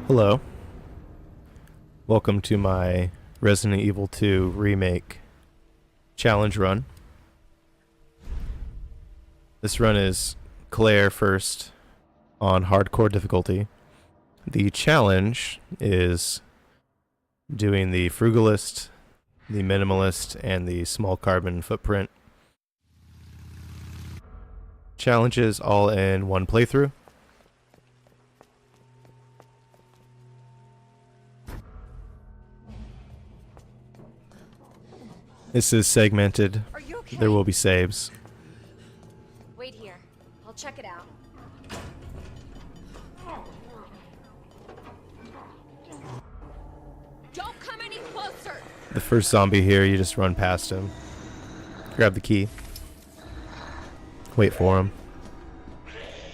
Hello. Welcome to my Resident Evil 2 Remake challenge run. This run is Claire first on hardcore difficulty. The challenge is doing the Frugalist, the Minimalist, and the small carbon footprint challenges all in one playthrough. This is segmented. Are you okay? There will be saves. Wait here. I'll check it out. Don't come any closer. The first zombie here, you just run past him. Grab the key. Wait for him.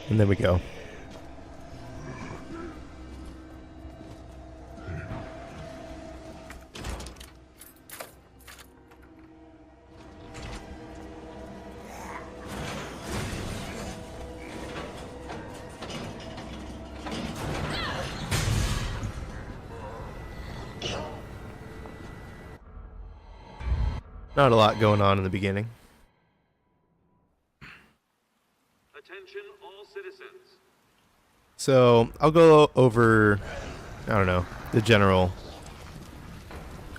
And then we go. Not a lot going on in the beginning. Attention all citizens. So I'll go over, I don't know, the general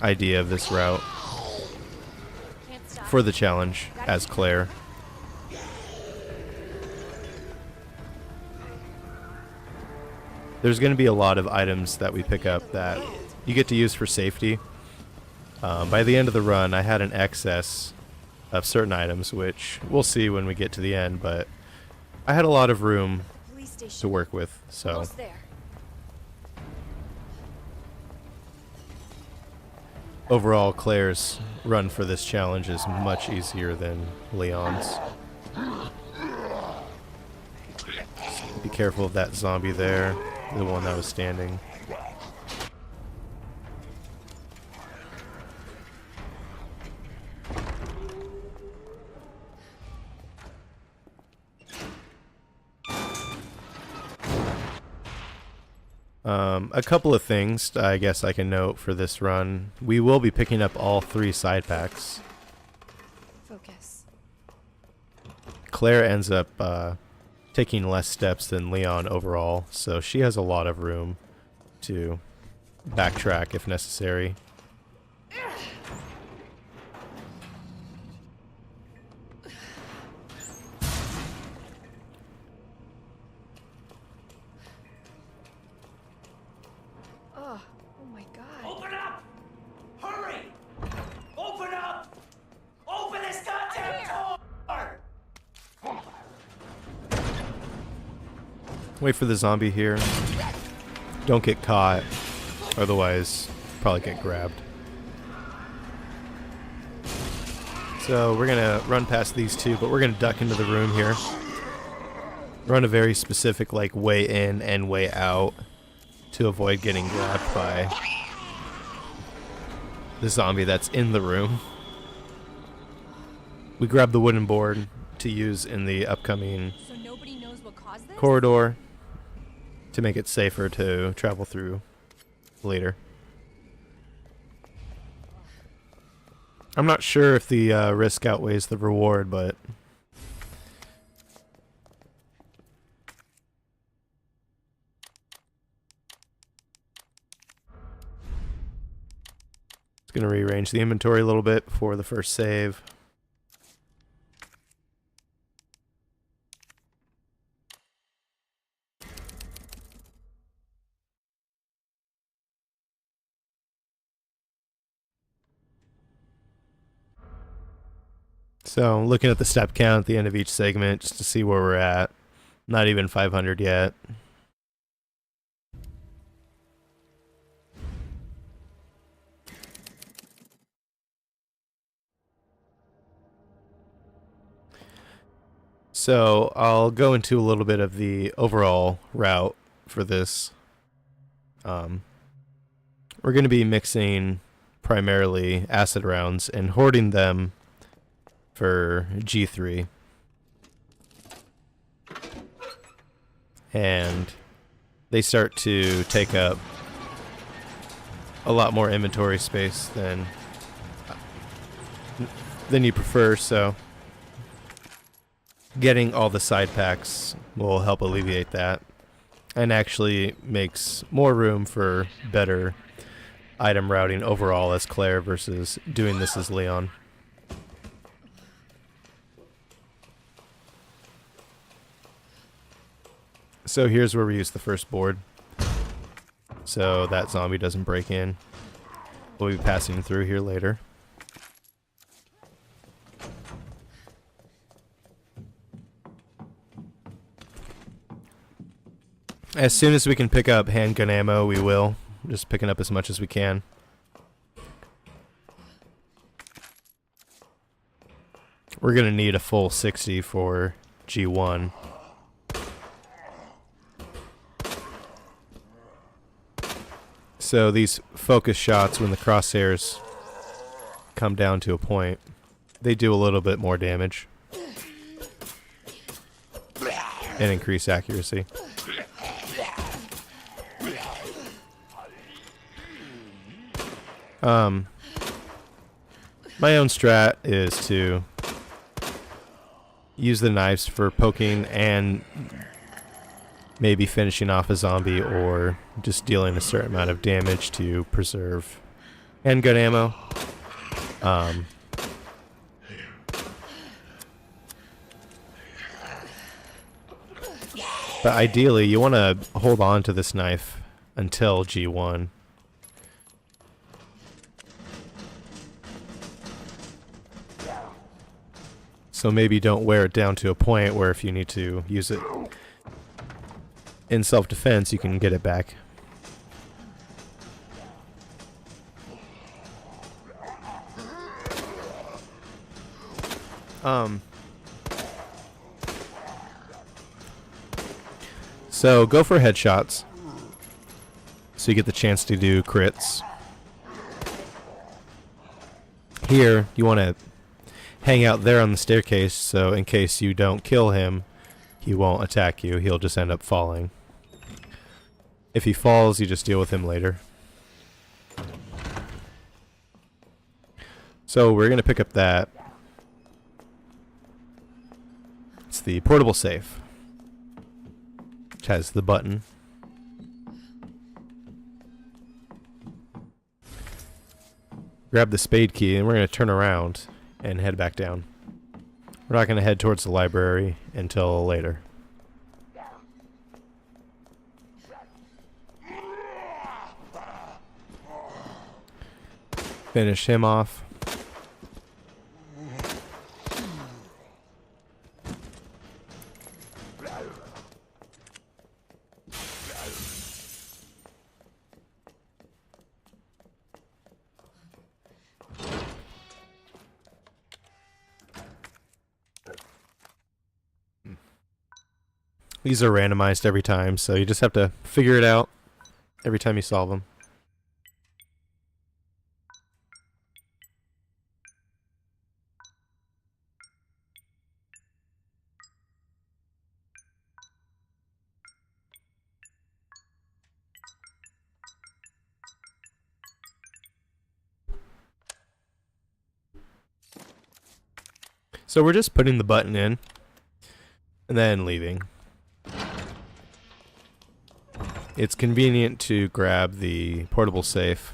idea of this route Can't stop. for the challenge as Claire. There's going to be a lot of items that we pick up that you get to use for safety. By the end of the run, I had an excess of certain items, which we'll see when we get to the end, but I had a lot of room Police to station. work with, so Almost there. overall Claire's run for this challenge is much easier than Leon's. Be careful of that zombie there, the one that was standing. A couple of things I guess I can note for this run. We will be picking up all 3 side packs. Focus. Claire ends up taking less steps than Leon overall, so she has a lot of room to backtrack if necessary. Oh my god. Open up! Hurry! Open up! Open this goddamn door! Wait for the zombie here. Don't get caught, otherwise probably get grabbed. So we're gonna run past these 2, but we're gonna duck into the room here. Run a very specific like way in and way out to avoid getting grabbed by the zombie that's in the room. We grab the wooden board to use in the upcoming So nobody knows what caused this? corridor to make it safer to travel through later. I'm not sure if the risk outweighs the reward, but it's going to rearrange the inventory a little bit before the first save. So, looking at the step count at the end of each segment just to see where we're at. Not even 500 yet. So, I'll go into a little bit of the overall route for this. We're going to be mixing primarily acid rounds and hoarding them for G3. And they start to take up a lot more inventory space than you prefer, so getting all the side packs will help alleviate that and actually makes more room for better item routing overall as Claire versus doing this as Leon. So here's where we use the first board, so that zombie doesn't break in. We'll be passing through here later. As soon as we can pick up handgun ammo, we will. Just picking up as much as we can. We're going to need a full 60 for G1. So these focus shots, when the crosshairs come down to a point, they do a little bit more damage and increase accuracy. My own strat is to use the knives for poking and maybe finishing off a zombie or just dealing a certain amount of damage to preserve handgun ammo. But ideally, you want to hold on to this knife until G1. So maybe don't wear it down to a point where if you need to use it in self-defense, you can get it back. So go for headshots, so you get the chance to do crits. Here, you want to hang out there on the staircase, so in case you don't kill him, he won't attack you. He'll just end up falling. If he falls, you just deal with him later. So we're going to pick up that. It's the portable safe, which has the button. Grab the spade key, and we're going to turn around and head back down. We're not going to head towards the library until later. Finish him off. These are randomized every time, so you just have to figure it out every time you solve them. So we're just putting the button in and then leaving. It's convenient to grab the portable safe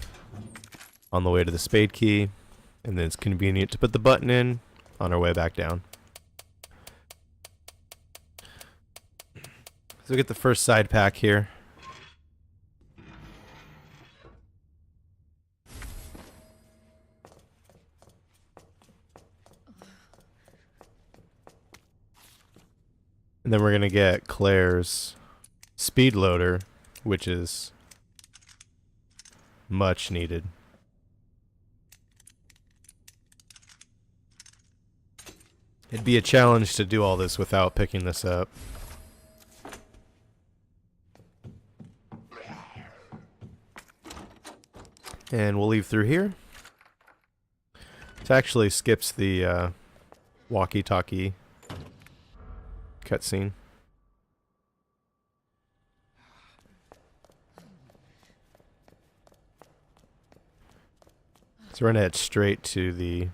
on the way to the spade key, and then it's convenient to put the button in on our way back down. So we get the first side pack here. And then we're going to get Claire's speed loader, which is much needed. It'd be a challenge to do all this without picking this up. And we'll leave through here. It actually skips the walkie-talkie cutscene. So we're gonna head straight to the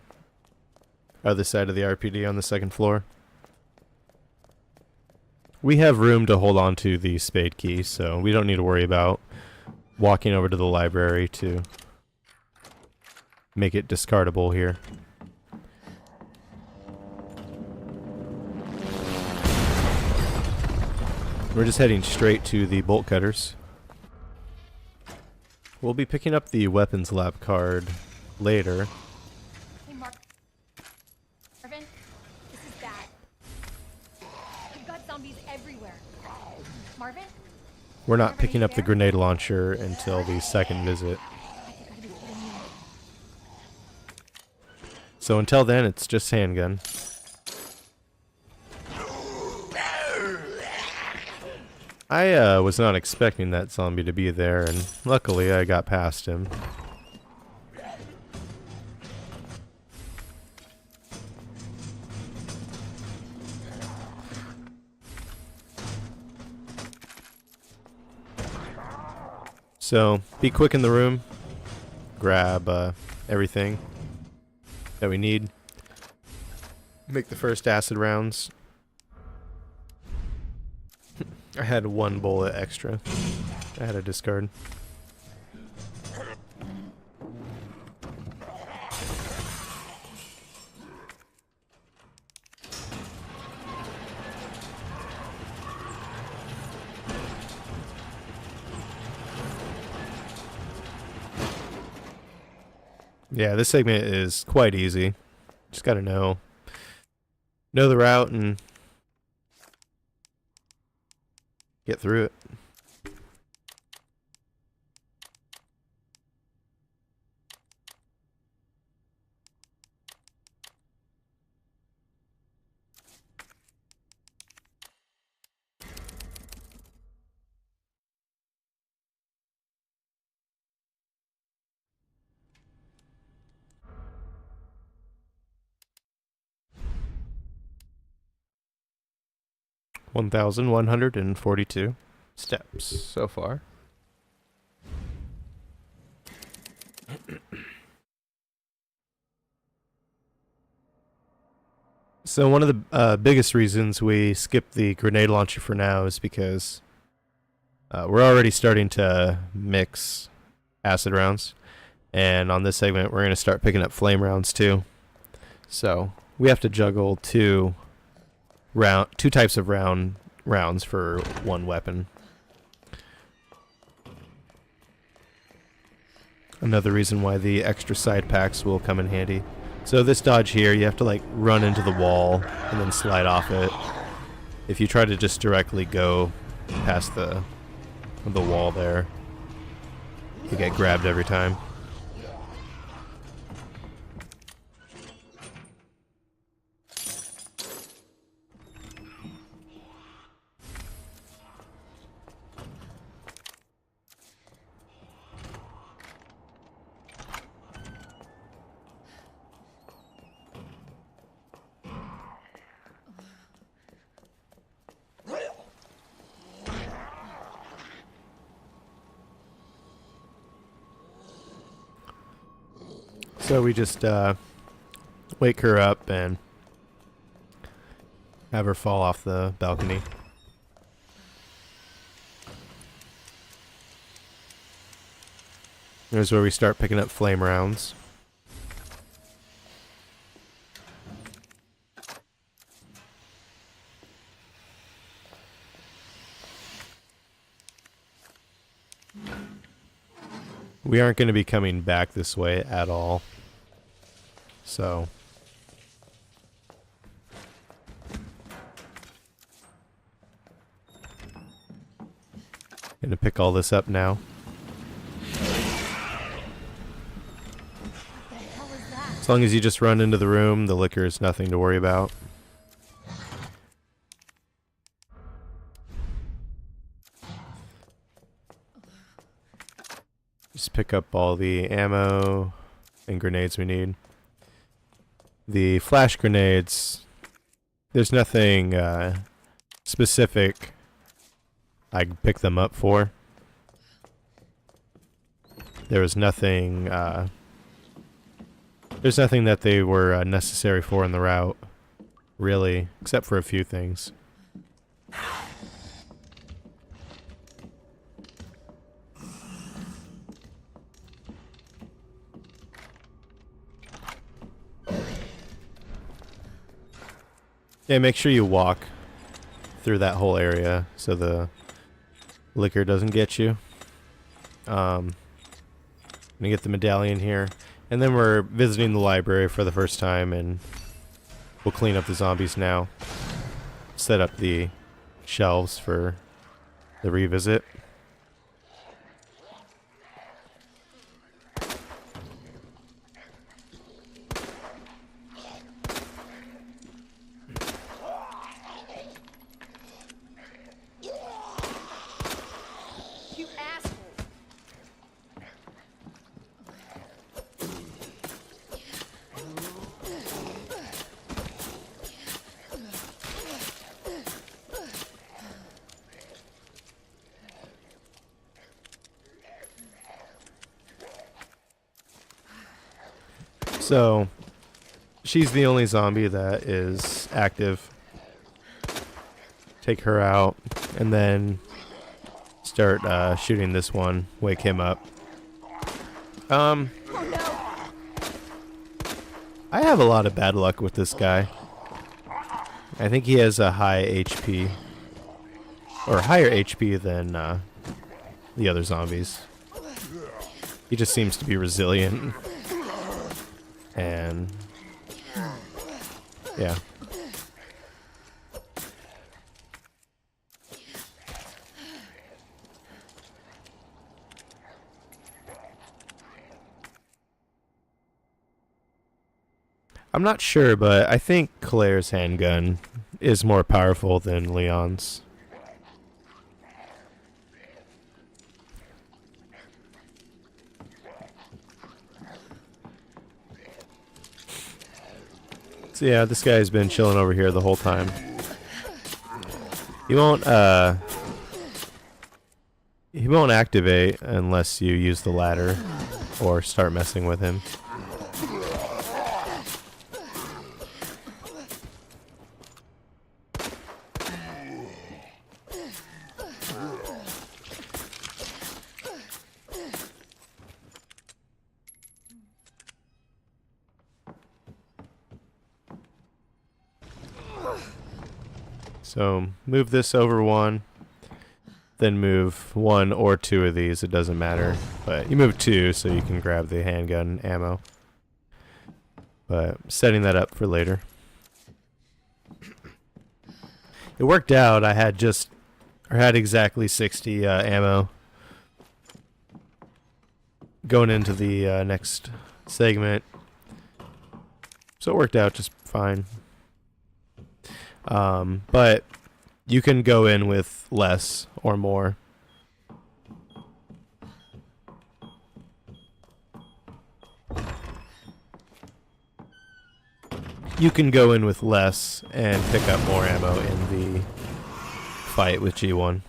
other side of the RPD on the second floor. We have room to hold on to the spade key, so we don't need to worry about walking over to the library to make it discardable here. We're just heading straight to the bolt cutters. We'll be picking up the weapons lab card later. Hey, Marvin, this is bad. We've got zombies everywhere. Marvin? We're not Marvin, are picking you up the there? grenade launcher until the second visit. You gotta be kidding me. So until then, it's just handgun. I was not expecting that zombie to be there, and luckily I got past him. So, be quick in the room. Grab everything that we need. Make the first acid rounds. I had one bullet extra. I had to discard. Yeah, this segment is quite easy. Just gotta know the route and get through it. $1,142 steps so far. So one of the biggest reasons we skipped the grenade launcher for now is because we're already starting to mix acid rounds, and on this segment we're going to start picking up flame rounds too. So we have to juggle two types of rounds for one weapon. Another reason why the extra side packs will come in handy. So this dodge here, you have to like run into the wall and then slide off it. If you try to just directly go past the wall there, you get grabbed every time. So we just wake her up and have her fall off the balcony. Here's where we start picking up flame rounds. We aren't going to be coming back this way at all. So gonna pick all this up now. As long as you just run into the room, the liquor is nothing to worry about. Just pick up all the ammo and grenades we need. The flash grenades, there's nothing specific I can pick them up for. There was nothing There's nothing that they were necessary for in the route, really, except for a few things. Yeah, make sure you walk through that whole area so the liquor doesn't get you. I'm gonna get the medallion here, and then we're visiting the library for the first time, and we'll clean up the zombies now. Set up the shelves for the revisit. You asshole! So, she's the only zombie that is active. Take her out, and then start shooting this one. Wake him up. I have a lot of bad luck with this guy. I think he has a high HP, or higher HP than the other zombies. He just seems to be resilient. And yeah. I'm not sure, but I think Claire's handgun is more powerful than Leon's. So yeah, this guy's been chilling over here the whole time. He won't activate unless you use the ladder or start messing with him. So move this over one, then move one or two of these, it doesn't matter. But you move two so you can grab the handgun ammo. But setting that up for later. It worked out, I had exactly 60 ammo going into the next segment. So it worked out just fine. But you can go in with less or more. You can go in with less and pick up more ammo in the fight with G1.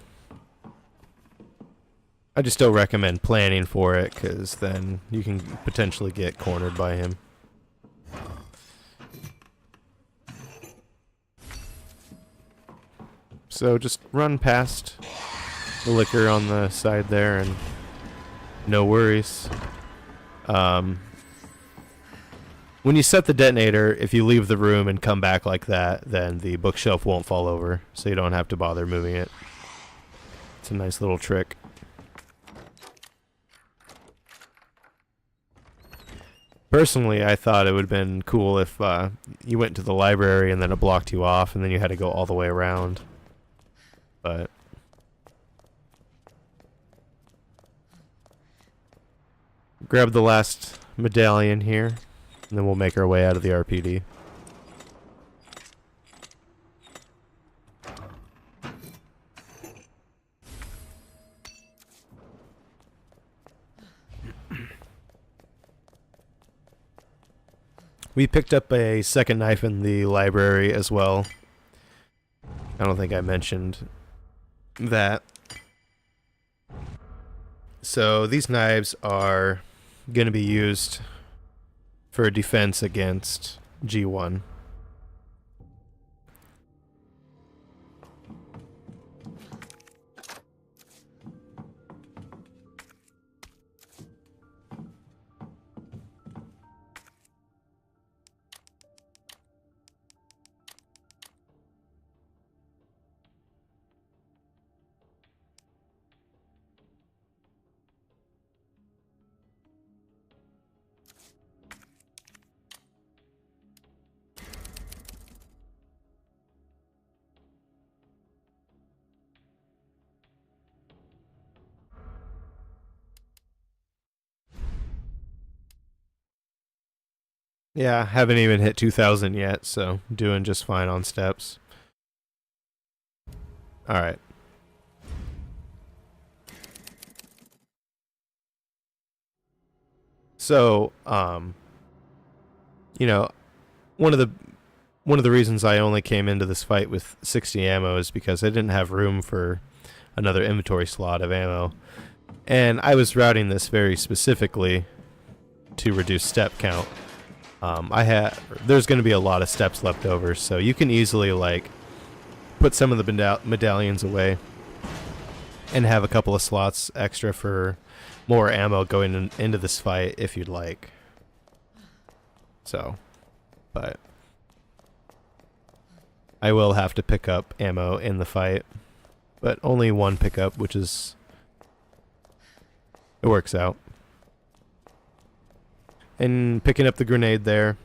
I just don't recommend planning for it, because then you can potentially get cornered by him. So just run past the liquor on the side there and no worries. When you set the detonator, if you leave the room and come back like that, then the bookshelf won't fall over, so you don't have to bother moving it. It's a nice little trick. Personally, I thought it would have been cool if you went to the library and then it blocked you off and then you had to go all the way around. But grab the last medallion here, and then we'll make our way out of the RPD. We picked up a second knife in the library as well. I don't think I mentioned that. So these knives are going to be used for defense against G1. Yeah, haven't even hit 2,000 yet, so doing just fine on steps. Alright. So, you know, one of the reasons I only came into this fight with 60 ammo is because I didn't have room for another inventory slot of ammo. And I was routing this very specifically to reduce step count. There's going to be a lot of steps left over, so you can easily like put some of the medallions away and have a couple of slots extra for more ammo going into this fight if you'd like. So, but I will have to pick up ammo in the fight, but only one pickup, which is, it works out. And picking up the grenade there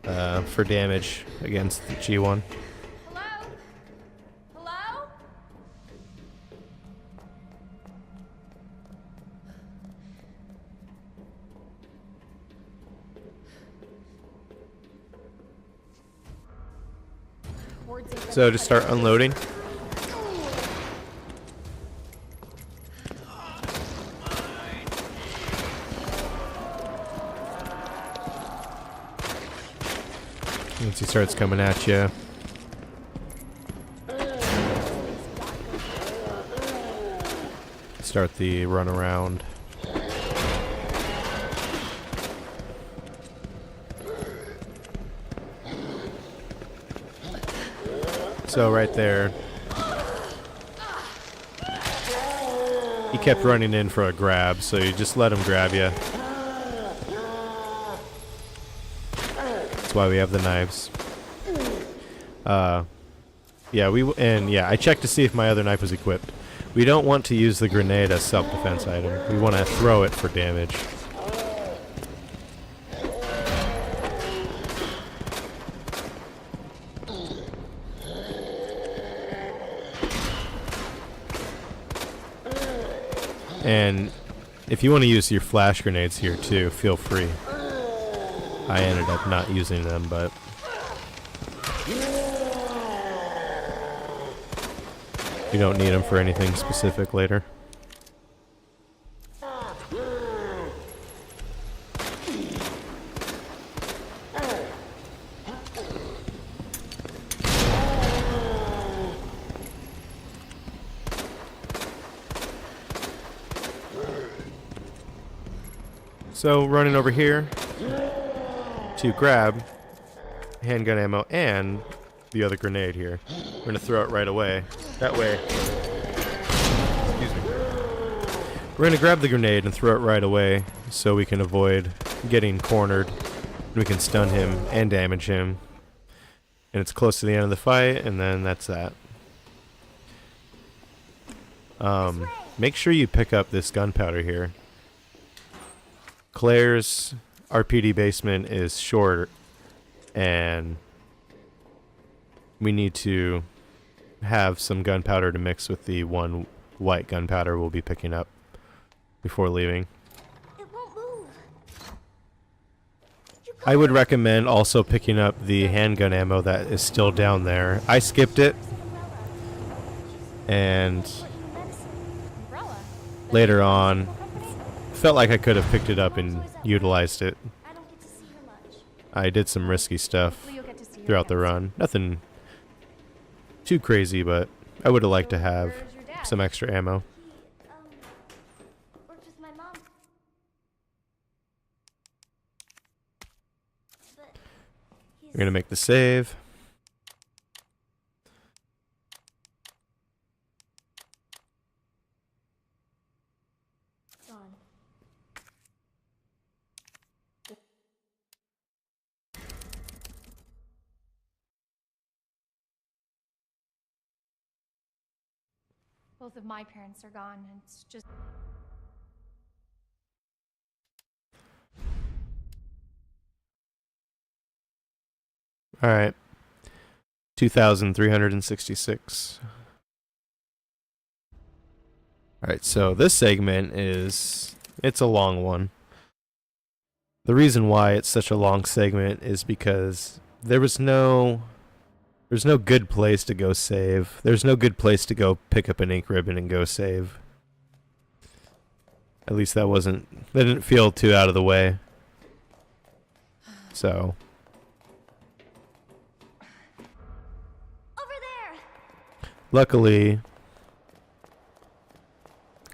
for damage against the G1. Hello? Hello? So just start unloading. Once he starts coming at you, start the run around. So right there, he kept running in for a grab, so you just let him grab you. Why we have the knives. I checked to see if my other knife was equipped. We don't want to use the grenade as self-defense item. We want to throw it for damage. And if you want to use your flash grenades here too, feel free. I ended up not using them, but you don't need them for anything specific later. So running over here to grab handgun ammo and the other grenade here. We're going to throw it right away. That way. Excuse me. We're going to grab the grenade and throw it right away so we can avoid getting cornered. We can stun him and damage him. And it's close to the end of the fight, and then that's that. Make sure you pick up this gunpowder here. Claire's RPD basement is short, and we need to have some gunpowder to mix with the one white gunpowder we'll be picking up before leaving. It won't move. I would recommend also picking up the handgun ammo that is still down there. I skipped it, and Umbrella. later on felt like I could have picked it up and utilized it. I don't get to see her much. I did some risky stuff Hopefully you'll get to see her throughout the next. run. Nothing too crazy, but I would have liked to have Where's your dad? some extra ammo. Worked with my mom. We're gonna make the save. Gone. Both of my parents are gone, and it's just. All right. 2,366. All right, so this segment it's a long one. The reason why it's such a long segment is because there's no good place to go save. There's no good place to go pick up an ink ribbon and go save. At least that didn't feel too out of the way. So, Over there! luckily,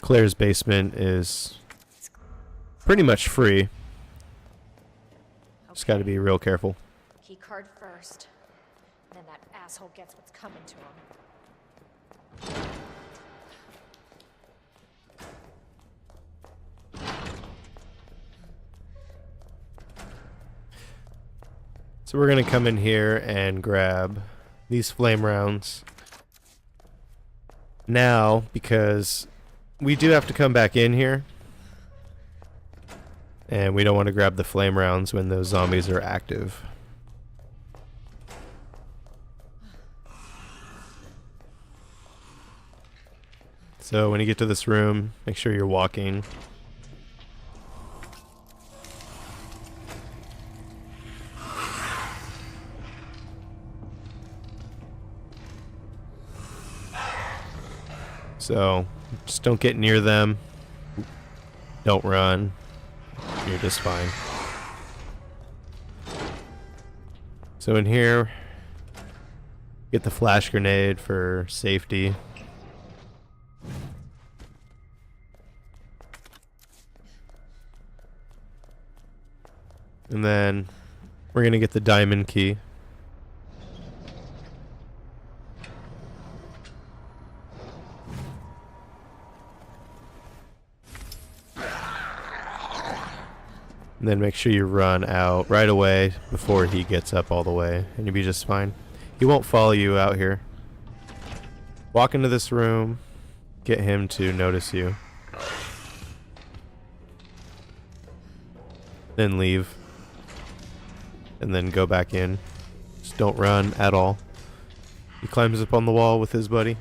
Claire's basement is pretty much free. Just got to be real careful. Key card first. Then that asshole gets what's coming to him. So we're going to come in here and grab these flame rounds. Now, because we do have to come back in here. And we don't want to grab the flame rounds when those zombies are active. So when you get to this room, make sure you're walking. So just don't get near them. Don't run. You're just fine. So in here, get the flash grenade for safety. And then we're going to get the diamond key. And then make sure you run out right away before he gets up all the way, and you'll be just fine. He won't follow you out here. Walk into this room, get him to notice you. Then leave. And then go back in. Just don't run at all. He climbs up on the wall with his buddy.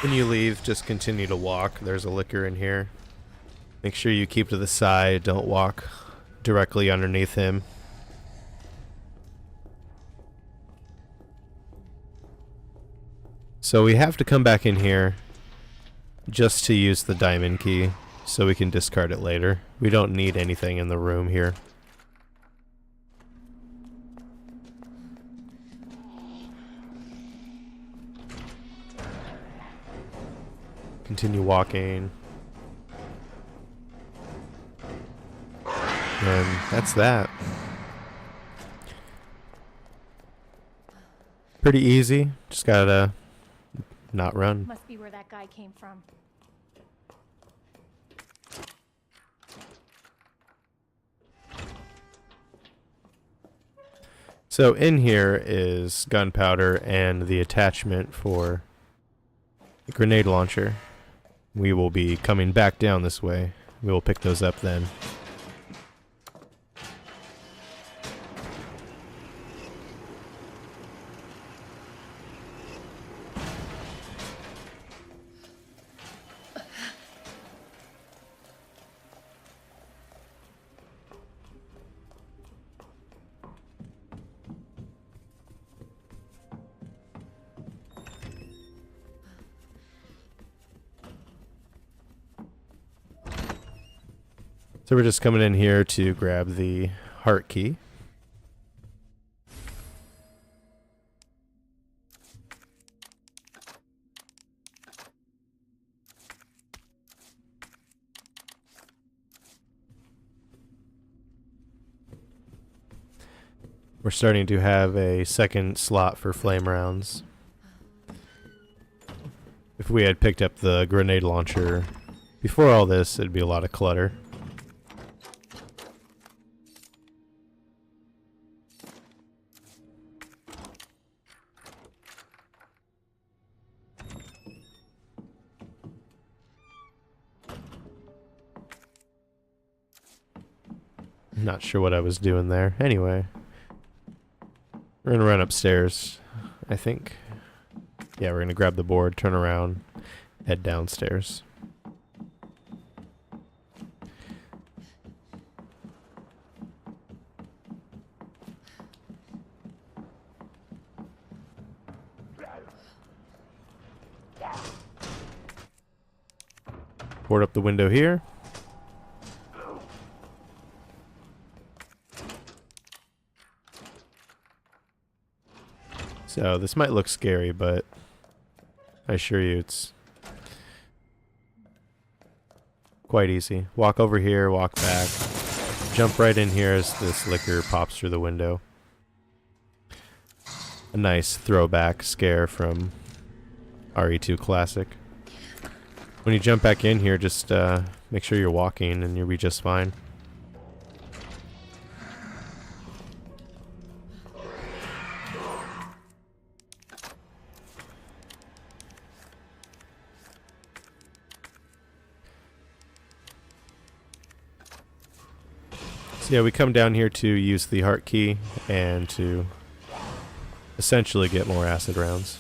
When you leave, just continue to walk. There's a liquor in here. Make sure you keep to the side. Don't walk directly underneath him. So we have to come back in here just to use the diamond key so we can discard it later. We don't need anything in the room here. Continue walking. And that's that. Pretty easy. Just gotta not run. Must be where that guy came from. So in here is gunpowder and the attachment for the grenade launcher. We will be coming back down this way. We will pick those up then. So So we're just coming in here to grab the heart key. We're starting to have a second slot for flame rounds. If we had picked up the grenade launcher before all this, it'd be a lot of clutter. Not sure what I was doing there. Anyway. We're gonna run upstairs, I think. Yeah, we're gonna grab the board, turn around, head downstairs. Board up the window here. So this might look scary, but I assure you it's quite easy. Walk over here, walk back, jump right in here as this liquor pops through the window. A nice throwback scare from RE2 Classic. When you jump back in here, just make sure you're walking and you'll be just fine. So yeah, we come down here to use the heart key and to essentially get more acid rounds.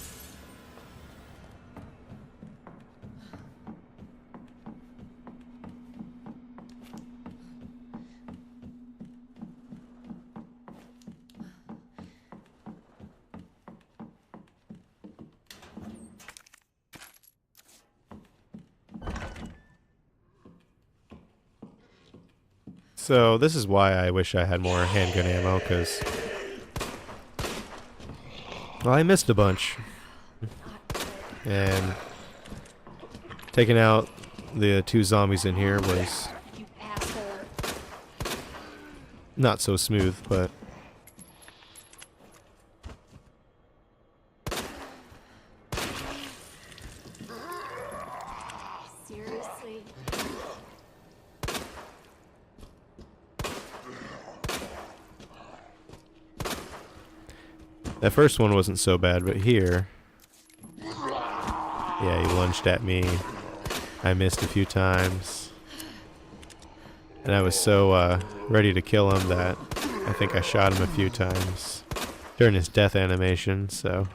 So this is why I wish I had more handgun ammo, because well, I missed a bunch. And taking out the two zombies in here was You asshole. not so smooth, but Seriously? that first one wasn't so bad, but here, yeah, he lunged at me. I missed a few times. And I was so ready to kill him that I think I shot him a few times during his death animation, so.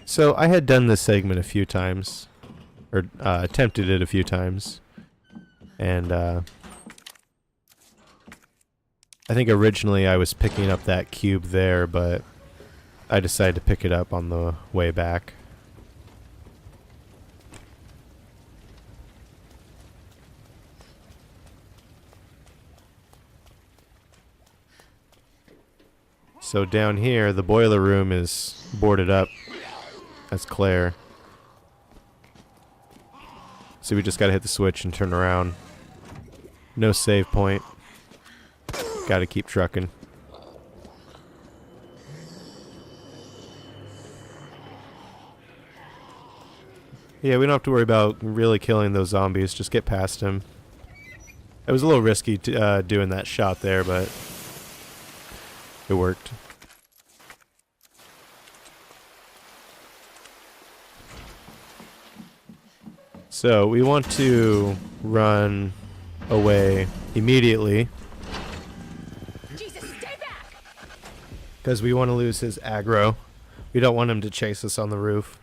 So I had done this segment a few times, or attempted it a few times, and I think originally I was picking up that cube there, but I decided to pick it up on the way back. So down here, the boiler room is boarded up. That's Claire. So we just gotta hit the switch and turn around. No save point. Gotta keep trucking. Yeah, we don't have to worry about really killing those zombies. Just get past them. It was a little risky doing that shot there, but it worked. So we want to run away immediately Jesus, stay back! because we want to lose his aggro We don't want him to chase us on the roof.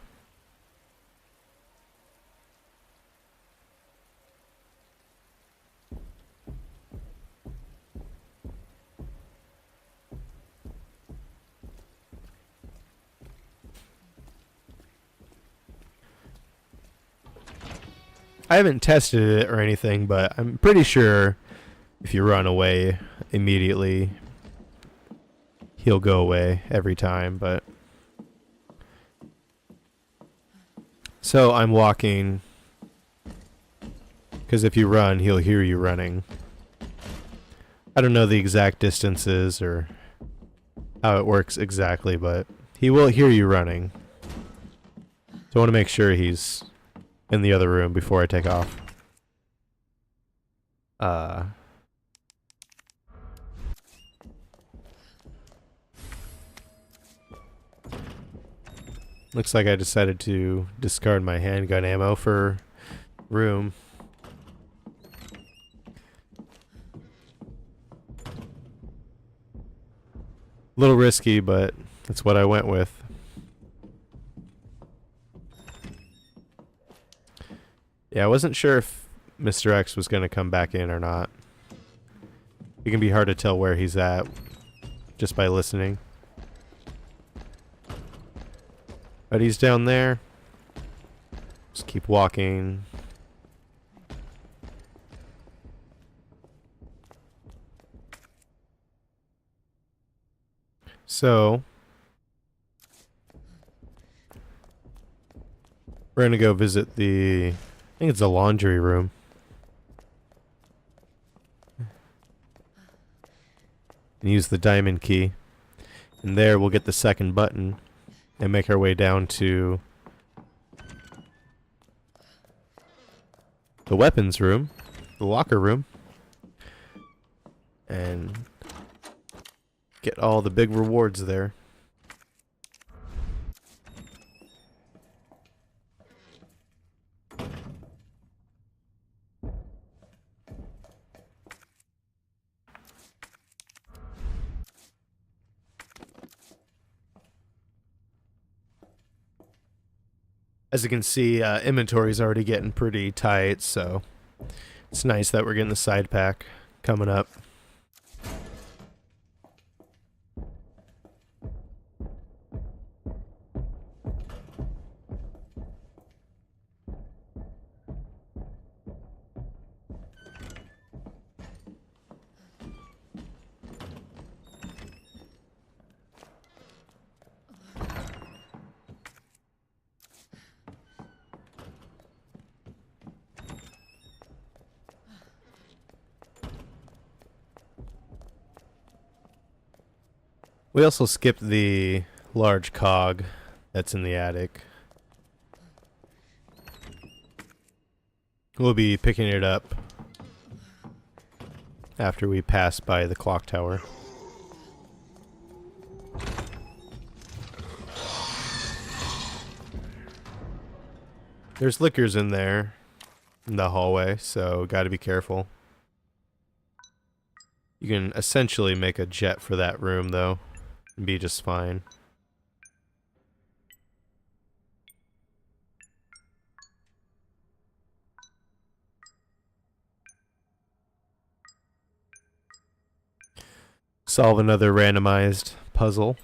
I haven't tested it or anything, but I'm pretty sure if you run away immediately, he'll go away every time, but... So I'm walking, because if you run, he'll hear you running. I don't know the exact distances or how it works exactly, but he will hear you running. So I want to make sure he's in the other room before I take off. Looks like I decided to discard my handgun ammo for room. A little risky, but that's what I went with. Yeah, I wasn't sure if Mr. X was going to come back in or not. It can be hard to tell where he's at just by listening. But he's down there. Just keep walking. So we're gonna go visit the, I think it's a laundry room. And use the diamond key. And there we'll get the second button and make our way down to the weapons room, the locker room, and get all the big rewards there. As you can see, inventory's already getting pretty tight, so it's nice that we're getting the side pack coming up. We also skipped the large cog that's in the attic. We'll be picking it up after we pass by the clock tower. There's liquors in there in the hallway, so gotta be careful. You can essentially make a jet for that room though. Be just fine. Solve another randomized puzzle.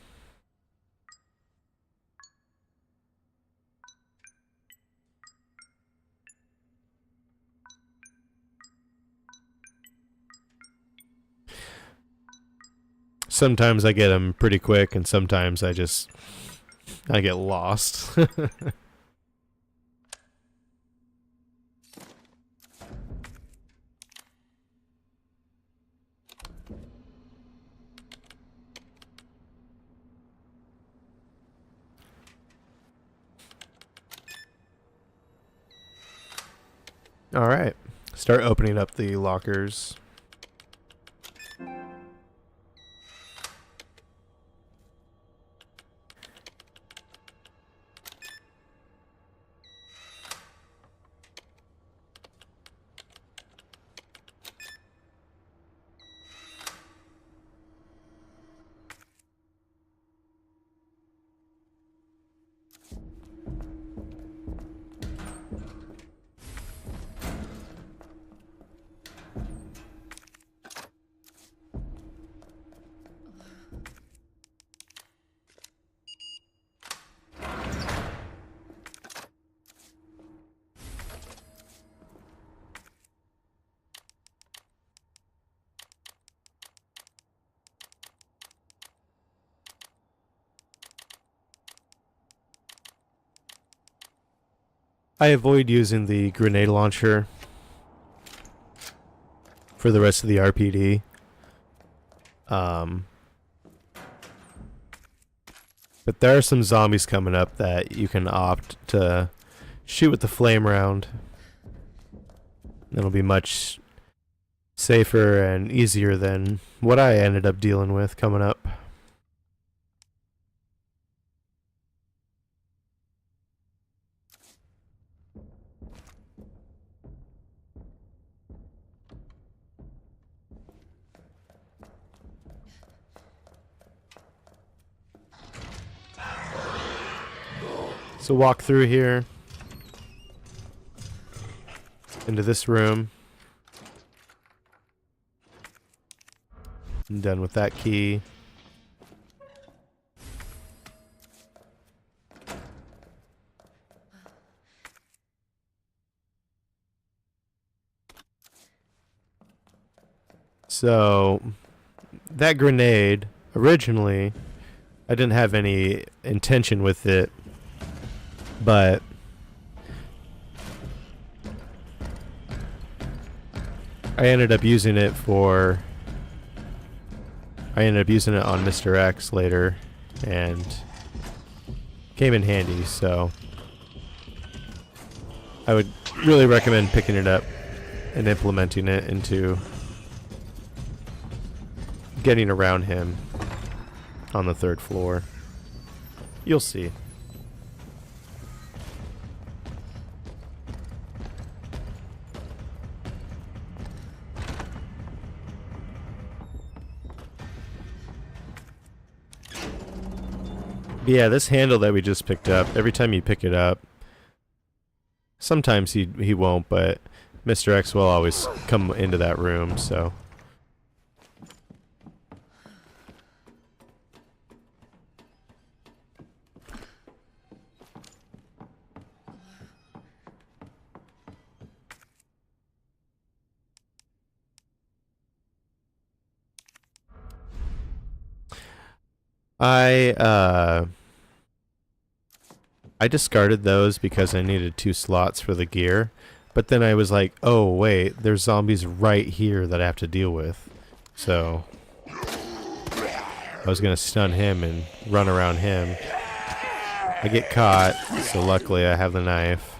Sometimes I get them pretty quick, and sometimes I get lost. All right, start opening up the lockers. I avoid using the grenade launcher for the rest of the RPD. But there are some zombies coming up that you can opt to shoot with the flame round. It'll be much safer and easier than what I ended up dealing with coming up. So walk through here into this room. I'm done with that key. So that grenade, originally, I didn't have any intention with it, but I ended up using it on Mr. X later, and came in handy, so I would really recommend picking it up and implementing it into getting around him on the 3rd floor. You'll see. Yeah, this handle that we just picked up, every time you pick it up, sometimes he won't, but Mr. X will always come into that room, so. I discarded those because I needed 2 slots for the gear, but then I was like, oh wait, there's zombies right here that I have to deal with. So I was gonna stun him and run around him. I get caught, so luckily I have the knife,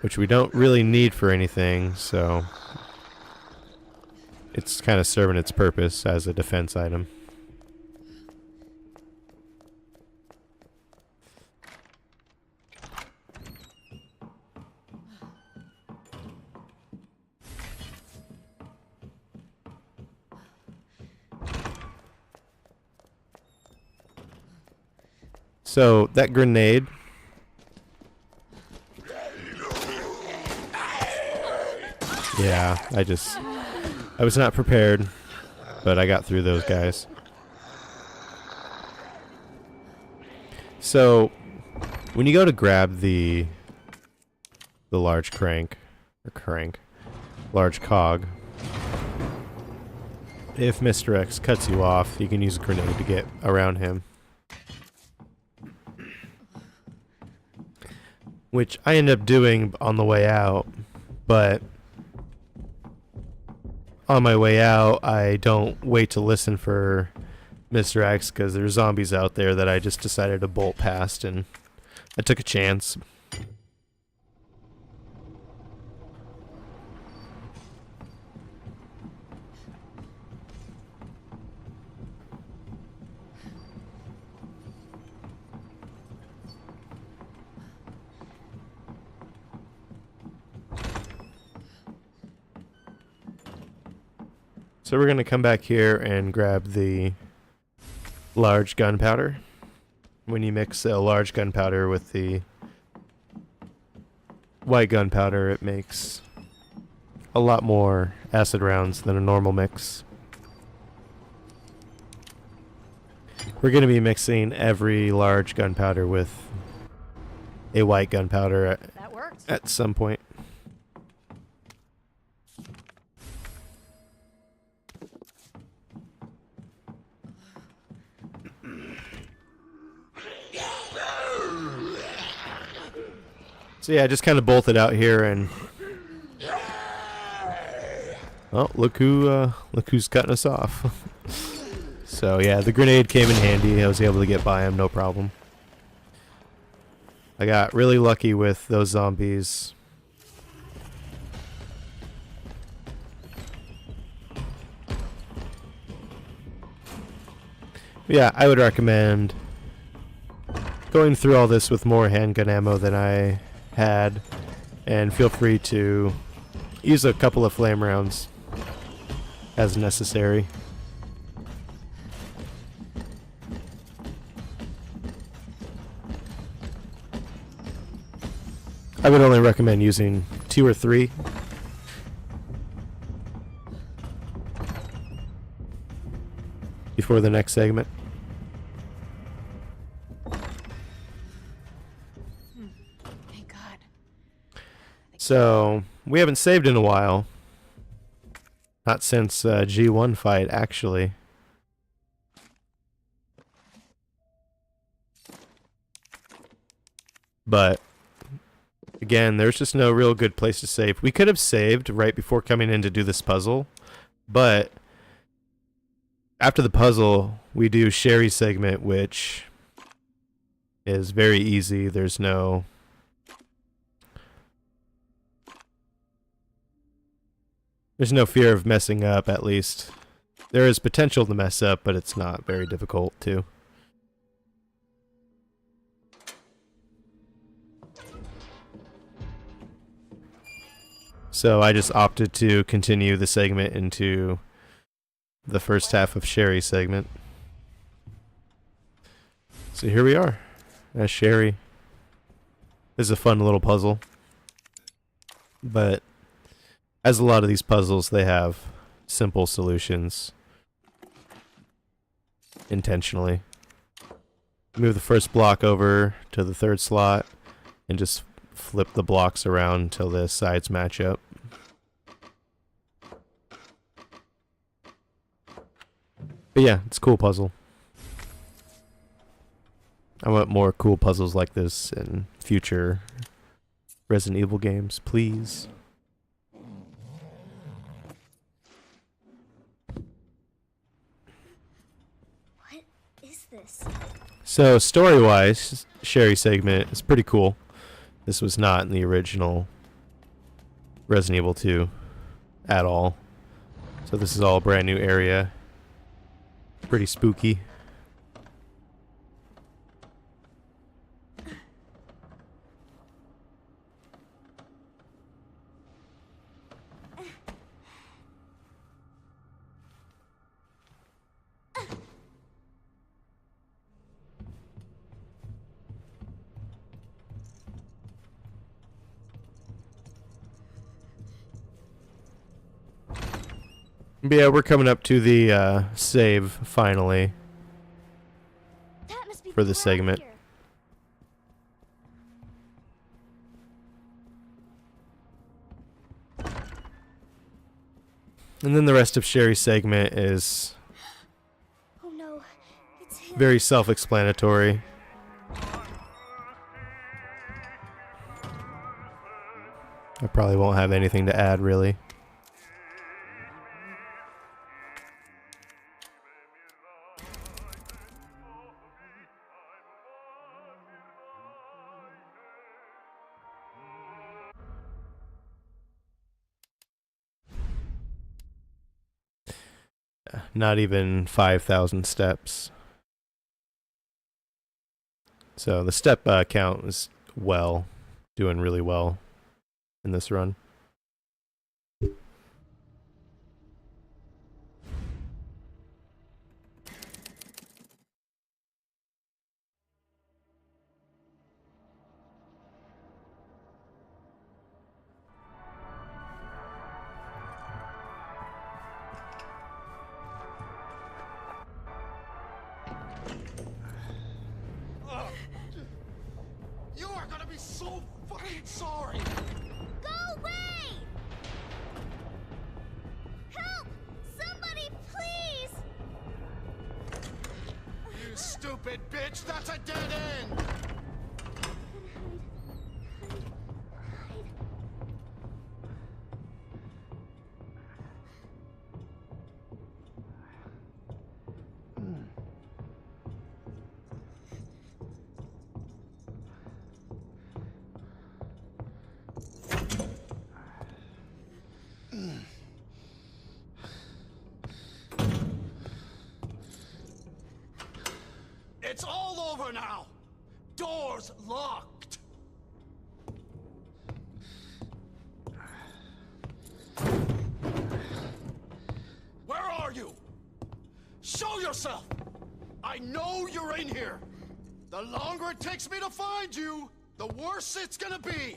which we don't really need for anything, so it's kind of serving its purpose as a defense item. So that grenade, yeah, I was not prepared, but I got through those guys. So when you go to grab the large large cog, if Mr. X cuts you off, you can use a grenade to get around him. Which I end up doing on the way out, but on my way out, I don't wait to listen for Mr. X because there's zombies out there that I just decided to bolt past, and I took a chance. So we're going to come back here and grab the large gunpowder. When you mix a large gunpowder with the white gunpowder, it makes a lot more acid rounds than a normal mix. We're going to be mixing every large gunpowder with a white gunpowder That worked. at some point. So yeah, I just kind of bolted out here and... Oh, look who's cutting us off. So yeah, the grenade came in handy. I was able to get by him, no problem. I got really lucky with those zombies. Yeah, I would recommend going through all this with more handgun ammo than I had, and feel free to use a couple of flame rounds as necessary. I would only recommend using 2 or 3. Before the next segment. Thank God. So, we haven't saved in a while. Not since G1 fight, actually. But, again, there's just no real good place to save. We could have saved right before coming in to do this puzzle, but after the puzzle, we do Sherry's segment, which is very easy. There's no... There's no fear of messing up, at least. There is potential to mess up, but it's not very difficult to. So I just opted to continue the segment into the first half of Sherry's segment. So here we are. As Sherry. This is a fun little puzzle. But as a lot of these puzzles, they have simple solutions. Intentionally. Move the first block over to the third slot and just flip the blocks around until the sides match up. But yeah, it's a cool puzzle. I want more cool puzzles like this in future Resident Evil games, please. What is this? So, story-wise, Sherry's segment is pretty cool. This was not in the original Resident Evil 2 at all. So this is all a brand new area. Pretty spooky. But yeah, we're coming up to the save finally That must be for the segment. here. And then the rest of Sherry's segment is Oh no, it's him. very self-explanatory. I probably won't have anything to add, really. Not even 5,000 steps. So the step count is doing really well in this run. You are gonna be so fucking sorry! Go away! Help! Somebody, please! You stupid bitch, that's a dead end! It's all over now. Doors locked. Where are you? Show yourself. I know you're in here. The longer it takes me to find you, the worse it's gonna be.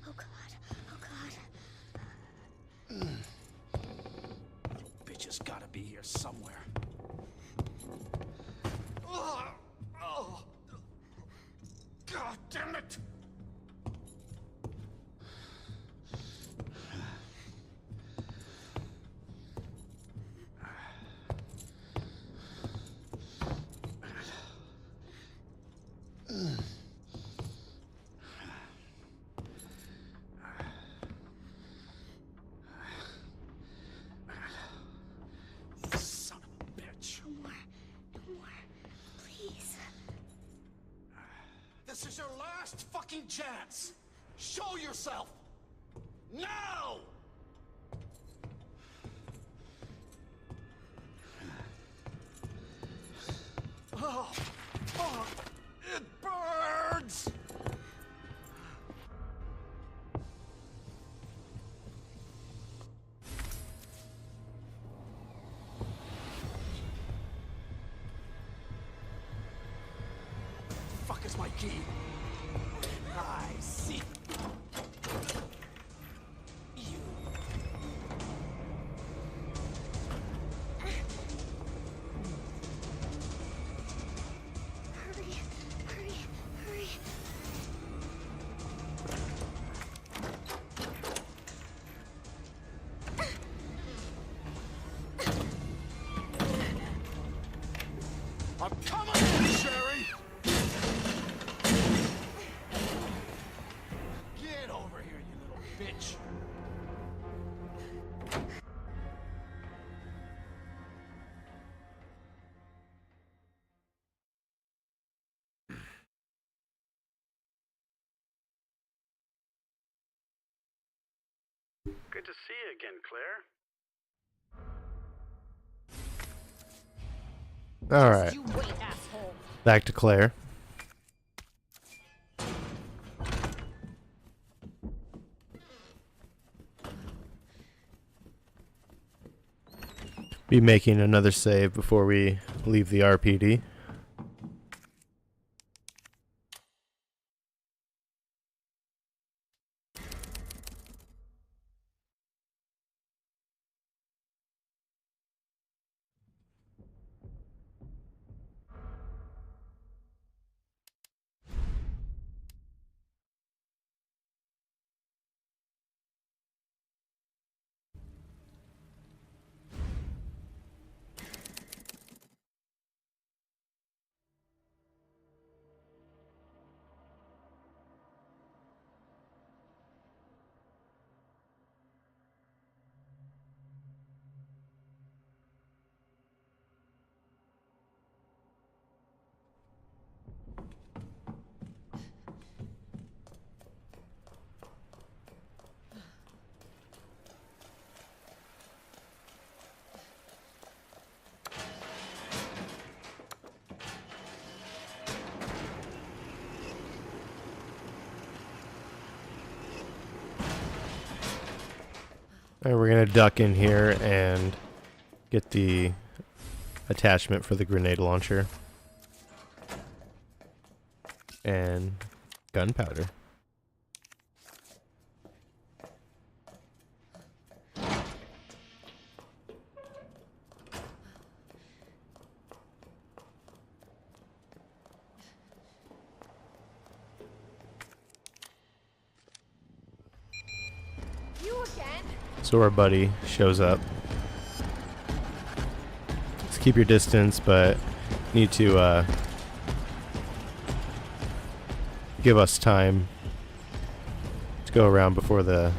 Oh God. Oh God. Bitch has gotta be here somewhere. Ugh. Oh. God damn it! Son of a bitch. No more. No more. Please. This is your last fucking chance. Show yourself. Now! Oh, fuck. It burns! Fuck is my key? I see. You. Hurry. Hurry. Hurry. I'm coming in, Sherry! Get over here, you little bitch! Good to see you again, Claire. All right, You wait, asshole. back to Claire. Be making another save before we leave the RPD. Alright, we're gonna duck in here and get the attachment for the grenade launcher. And gunpowder. You again? So our buddy shows up. Let's keep your distance, but need to give us time to go around before the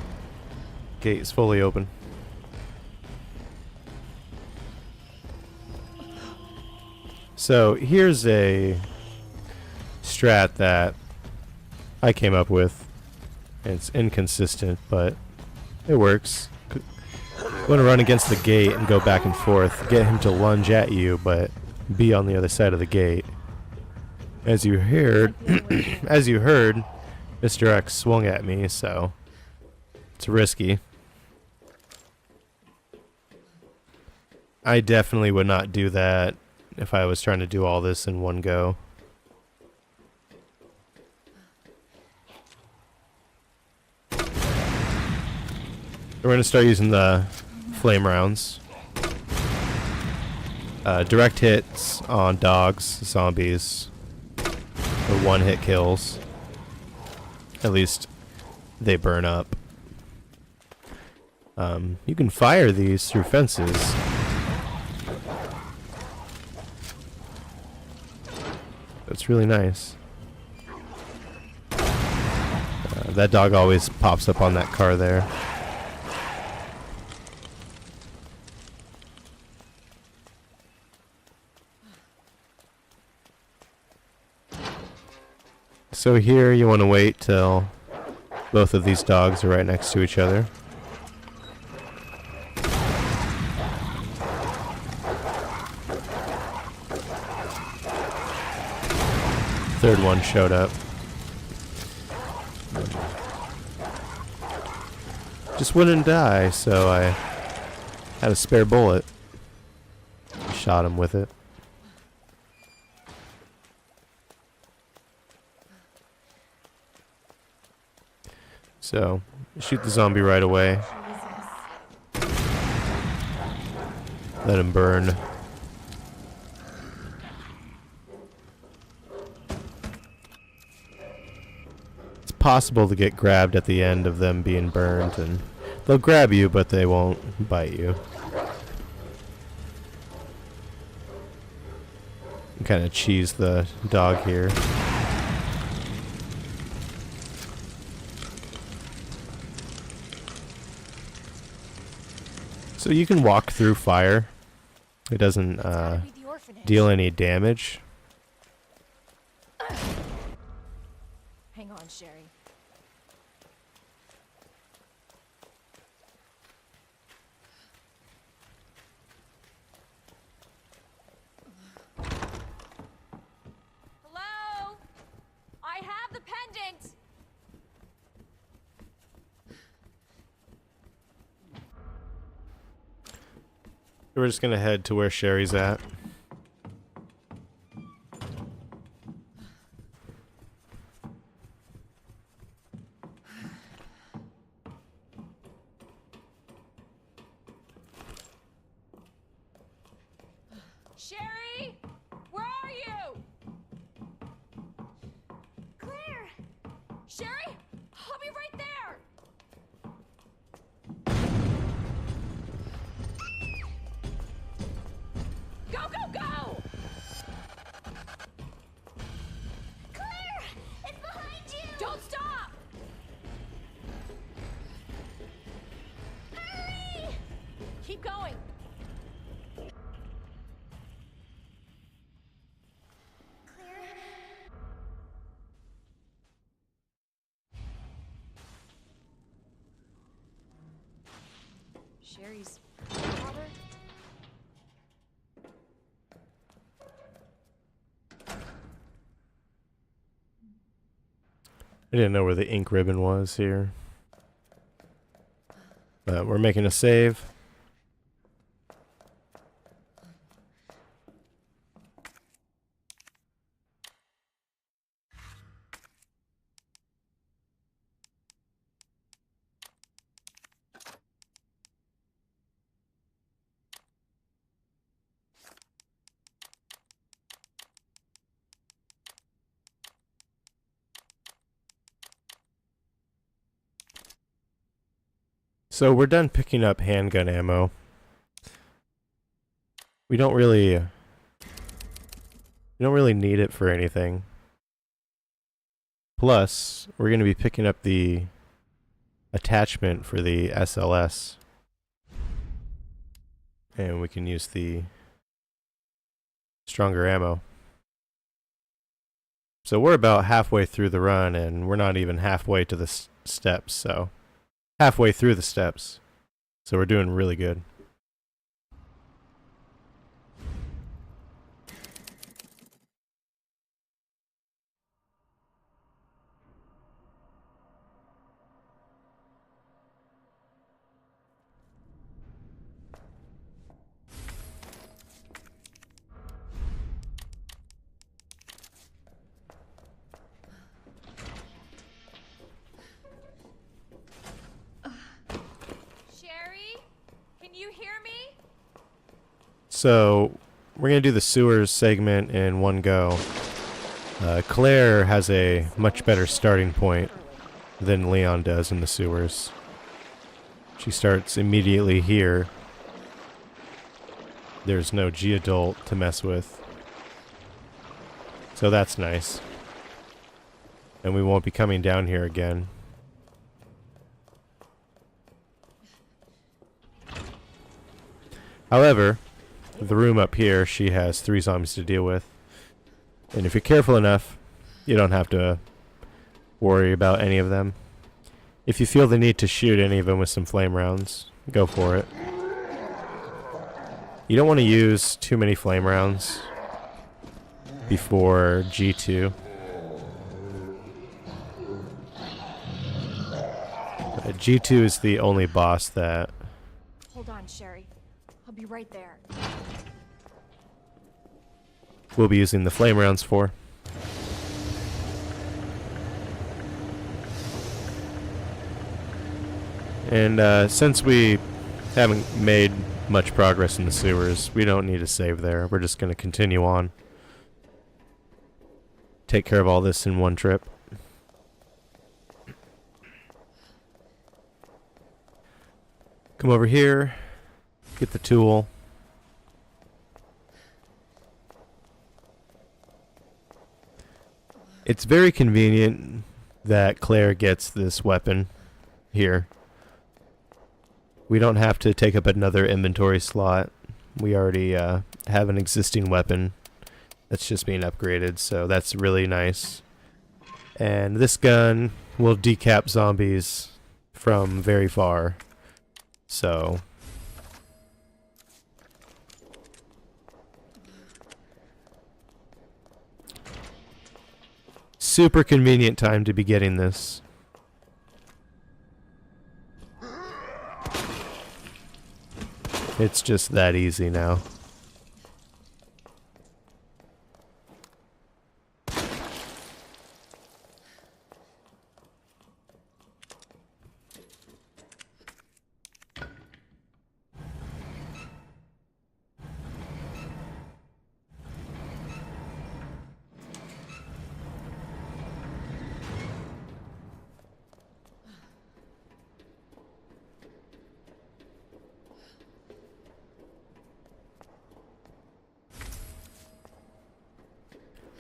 gate is fully open. So here's a strat that I came up with. It's inconsistent, but it works. You want to run against the gate and go back and forth, get him to lunge at you, but be on the other side of the gate. As you heard, Mr. X swung at me, so it's risky. I definitely would not do that if I was trying to do all this in one go. We're going to start using the flame rounds. Direct hits on dogs, zombies, or one-hit kills. At least they burn up. You can fire these through fences. That's really nice. That dog always pops up on that car there. So here you want to wait till both of these dogs are right next to each other. Third one showed up. Just wouldn't die, so I had a spare bullet. Shot him with it. So, shoot the zombie right away. Let him burn. It's possible to get grabbed at the end of them being burned, and they'll grab you, but they won't bite you. Kind of cheese the dog here. So you can walk through fire. It doesn't deal any damage. Hang on, Sherry. Hello? I have the pendant! We're just gonna head to where Sherry's at. Sherry? Where are you? Claire! Sherry? I'll be right there! Go, go, go! Claire! It's behind you! Don't stop! Hurry! Keep going. Sherry's father? I didn't know where the ink ribbon was here. But we're making a save. So we're done picking up handgun ammo. We don't really need it for anything. Plus, we're going to be picking up the attachment for the SLS. And we can use the stronger ammo. So we're about halfway through the run, and we're not even halfway to the steps, so halfway through the steps. So we're doing really good. Can you hear me? So we're going to do the sewers segment in one go. Claire has a much better starting point than Leon does in the sewers. She starts immediately here. There's no G-adult to mess with. So that's nice. And we won't be coming down here again. However, the room up here, she has 3 zombies to deal with. And if you're careful enough, you don't have to worry about any of them. If you feel the need to shoot any of them with some flame rounds, go for it. You don't want to use too many flame rounds before G2. G2 is the only boss that... Hold on, Sherry. I'll be right there. we'll be using the flame rounds for. And since we haven't made much progress in the sewers, we don't need to save there. We're just going to continue on. Take care of all this in one trip. Come over here, get the tool. It's very convenient that Claire gets this weapon here. We don't have to take up another inventory slot. We already have an existing weapon that's just being upgraded, so that's really nice. And this gun will decap zombies from very far. So super convenient time to be getting this. It's just that easy now.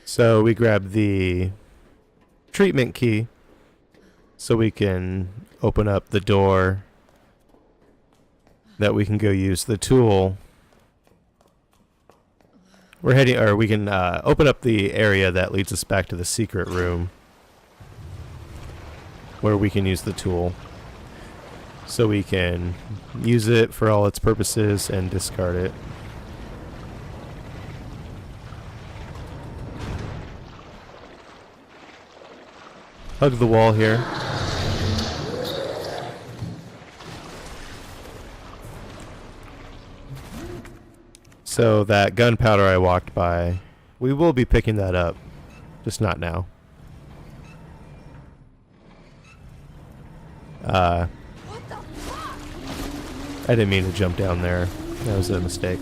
So we grab the treatment key so we can open up the door that we can go use the tool. We're heading, or we can open up the area that leads us back to the secret room where we can use the tool. So we can use it for all its purposes and discard it. Hug the wall here. So that gunpowder I walked by, we will be picking that up, just not now. What the fuck? I didn't mean to jump down there. That was a mistake.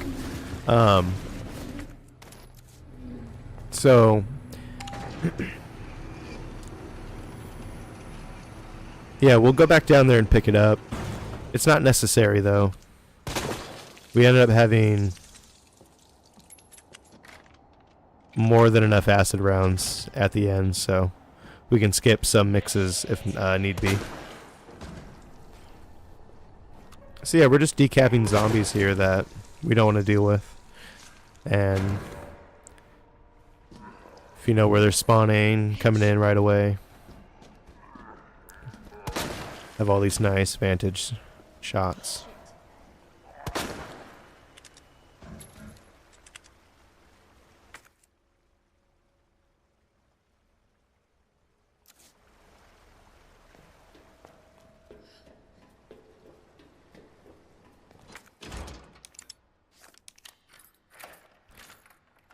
So yeah, we'll go back down there and pick it up. It's not necessary, though. We ended up having more than enough acid rounds at the end, so we can skip some mixes if need be. So yeah, we're just decapping zombies here that we don't want to deal with. And if you know where they're spawning, coming in right away. Have all these nice vantage shots.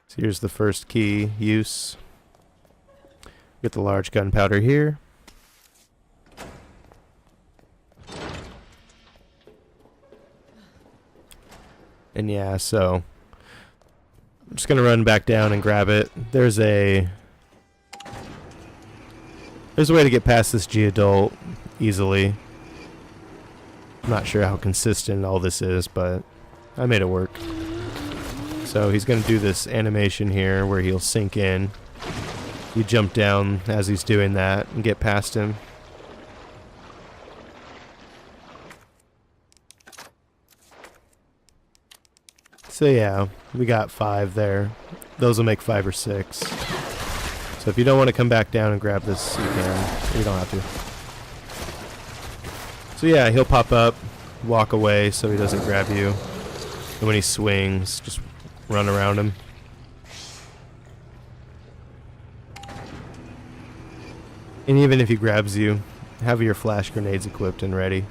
So here's the first key use. Get the large gunpowder here. And yeah, so I'm just gonna run back down and grab it. There's a way to get past this G-Adult easily. I'm not sure how consistent all this is, but I made it work. So he's gonna do this animation here where he'll sink in. You jump down as he's doing that and get past him. So yeah, we got 5 there. Those will make 5 or 6. So if you don't want to come back down and grab this, you can. You don't have to. So yeah, he'll pop up, walk away so he doesn't grab you. And when he swings, just run around him. And even if he grabs you, have your flash grenades equipped and ready.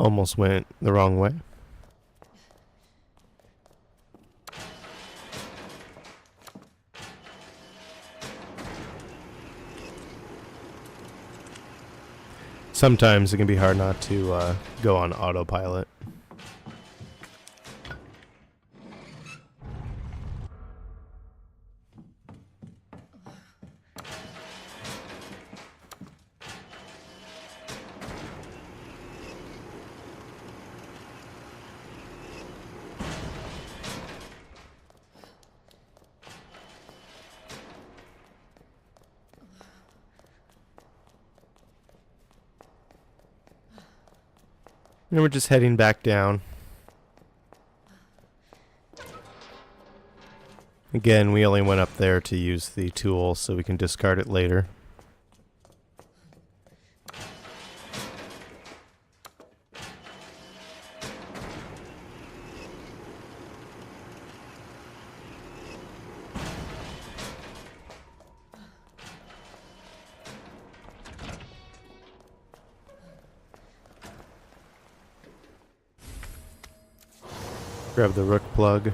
Almost went the wrong way. Sometimes it can be hard not to go on autopilot. And we're just heading back down. Again, we only went up there to use the tool so we can discard it later. Grab the rook plug.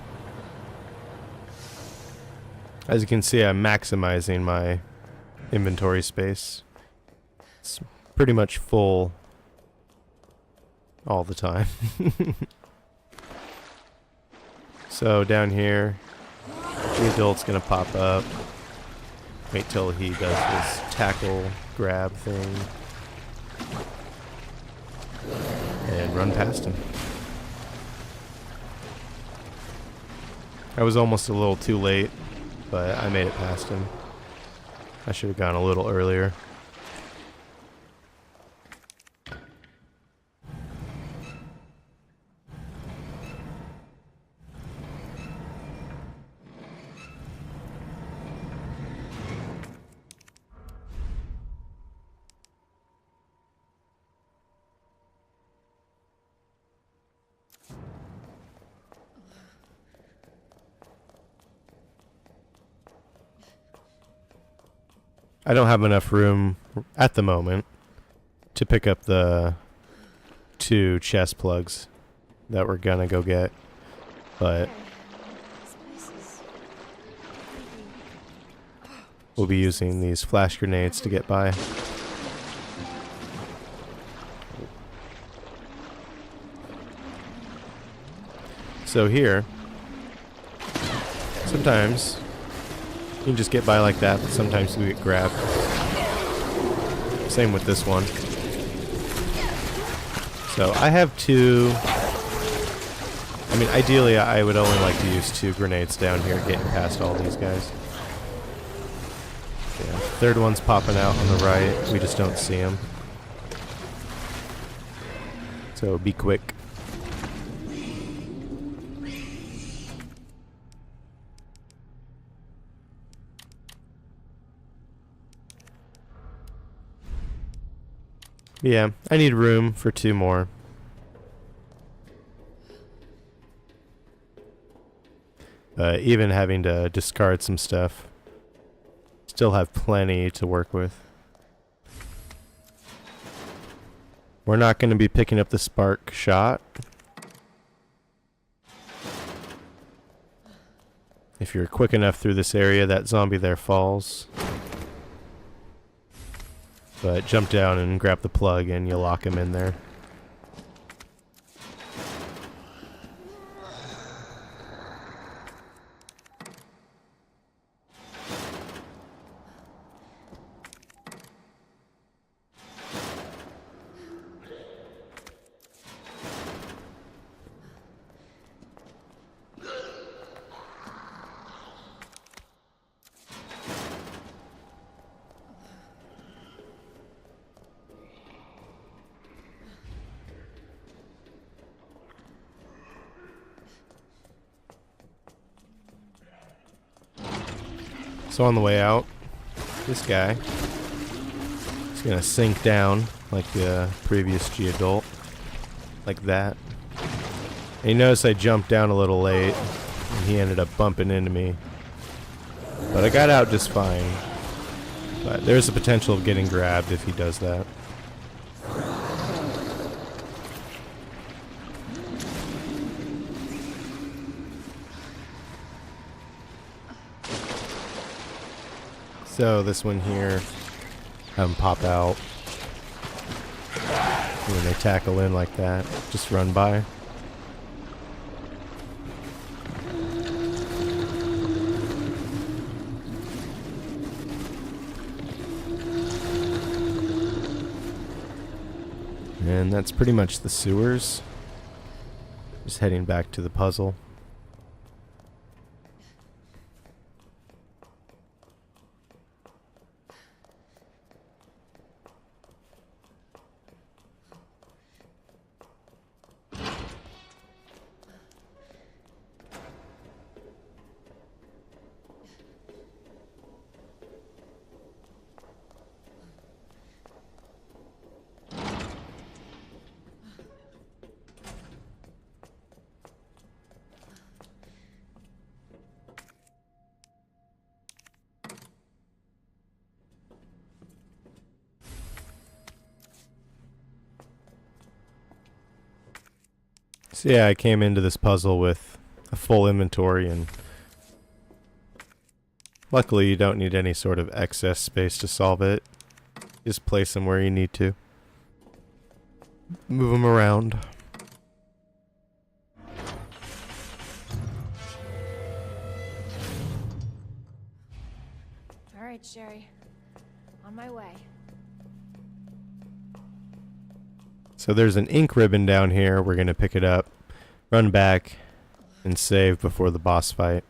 As you can see, I'm maximizing my inventory space. It's pretty much full all the time. So down here, the adult's gonna pop up. Wait till he does this tackle grab thing. And run past him. I was almost a little too late, but I made it past him. I should have gone a little earlier. I don't have enough room at the moment to pick up the 2 chest plugs that we're gonna go get, but This place is we'll be using these flash grenades to get by. So here, sometimes you can just get by like that, but sometimes you get grabbed. Same with this one. So I have 2. I mean, ideally I would only like to use 2 grenades down here getting past all these guys. Yeah, third one's popping out on the right. We just don't see him. So be quick. Yeah, I need room for 2 more. Even having to discard some stuff. Still have plenty to work with. We're not going to be picking up the spark shot. If you're quick enough through this area, that zombie there falls. But jump down and grab the plug and you'll lock him in there. So on the way out, this guy is going to sink down like the previous G-Adult. Like that. And you notice I jumped down a little late, and he ended up bumping into me. But I got out just fine. But there's a potential of getting grabbed if he does that. So this one here, have them pop out. When they tackle in like that, just run by. And that's pretty much the sewers. Just heading back to the puzzle. So yeah, I came into this puzzle with a full inventory, and luckily you don't need any sort of excess space to solve it. Just place them where you need to. Move them around. all right, Sherry. On my way. So there's an ink ribbon down here. We're going to pick it up, run back, and save before the boss fight.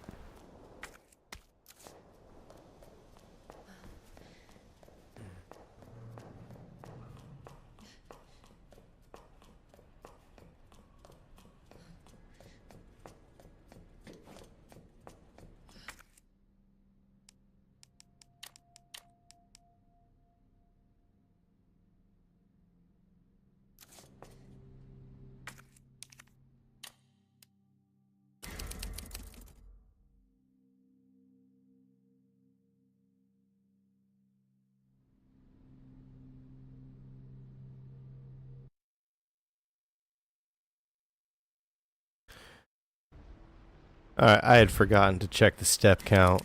Alright, I had forgotten to check the step count,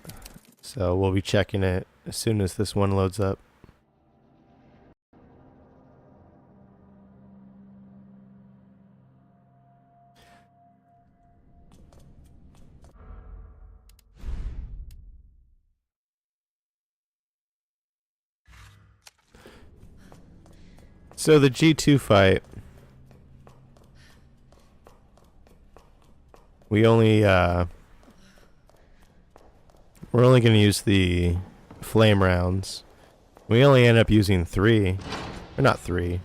so we'll be checking it as soon as this one loads up. So the G2 fight, we're only going to use the flame rounds. We only end up using 3, or not 3.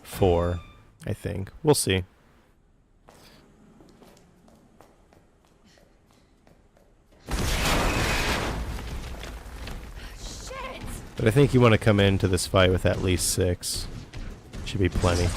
Four, I think. We'll see. Shit! But I think you want to come into this fight with at least 6. Should be plenty.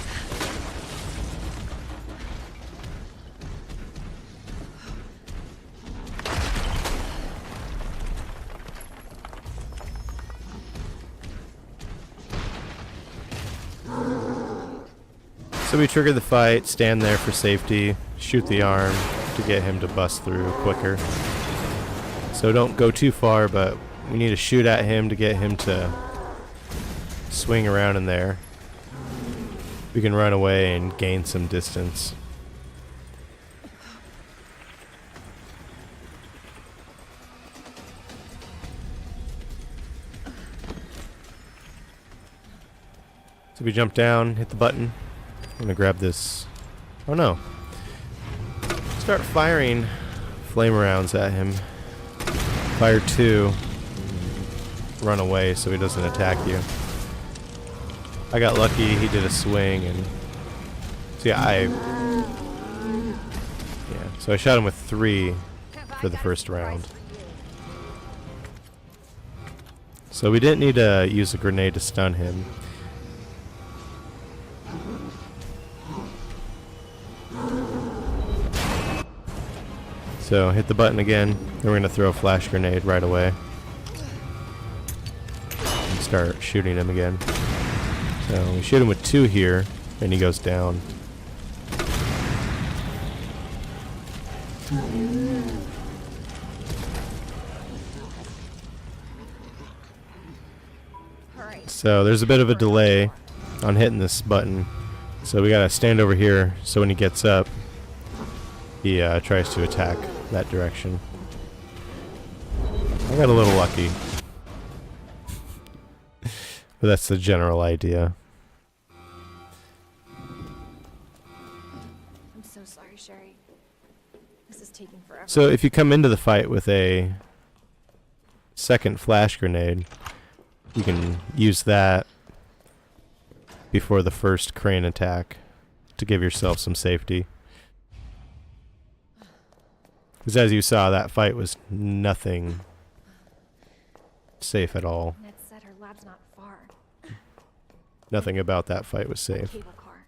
So we trigger the fight, stand there for safety, shoot the arm to get him to bust through quicker. So don't go too far, but we need to shoot at him to get him to swing around in there. We can run away and gain some distance. So we jump down, hit the button. I'm gonna grab this. Oh no. Start firing flame rounds at him. Fire 2. Run away so he doesn't attack you. I got lucky, he did a swing and so yeah, so I shot him with 3 for the first round. So we didn't need to use a grenade to stun him. So hit the button again, then we're going to throw a flash grenade right away. And start shooting him again. So we shoot him with 2 here, and he goes down. So there's a bit of a delay on hitting this button. So we gotta stand over here so when he gets up, he tries to attack that direction. I got a little lucky. But that's the general idea. I'm so sorry, Sherry. This is taking forever. So if you come into the fight with a second flash grenade, you can use that before the first crane attack to give yourself some safety. Because as you saw, that fight was nothing safe at all. Ned said her lab's not far. Nothing about that fight was safe. Cable car.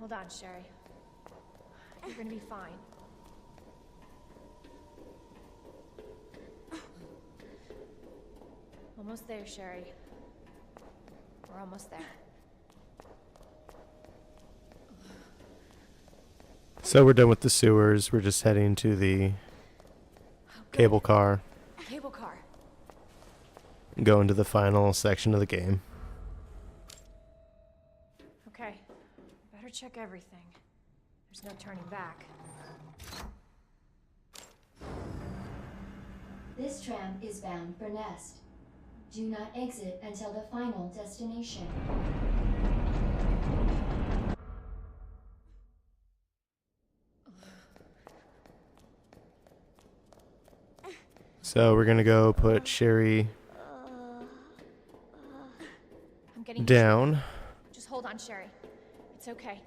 Hold on, Sherry. You're gonna be fine. Almost there, Sherry. We're almost there. So we're done with the sewers. We're just heading to the cable car. Cable car. And go into the final section of the game. Okay. Better check everything. There's no turning back. This tram is bound for Nest. Do not exit until the final destination. So we're gonna go put Sherry I'm getting down. Just hold on, Sherry. It's okay.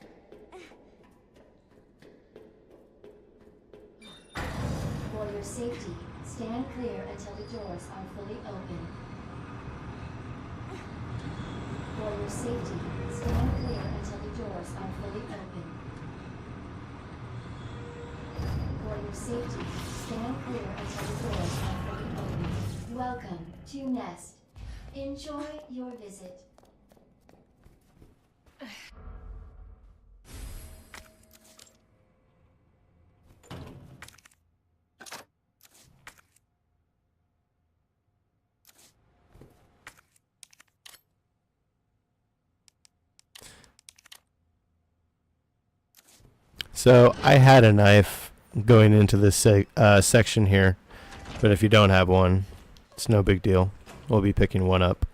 For your safety, stand clear until the doors are fully open. For your safety, stand clear until the doors are fully open. For For your safety, stand clear until the doors are fully open. Welcome to Nest. Enjoy your visit. So I had a knife going into this section here, but if you don't have one, it's no big deal. We'll be picking one up.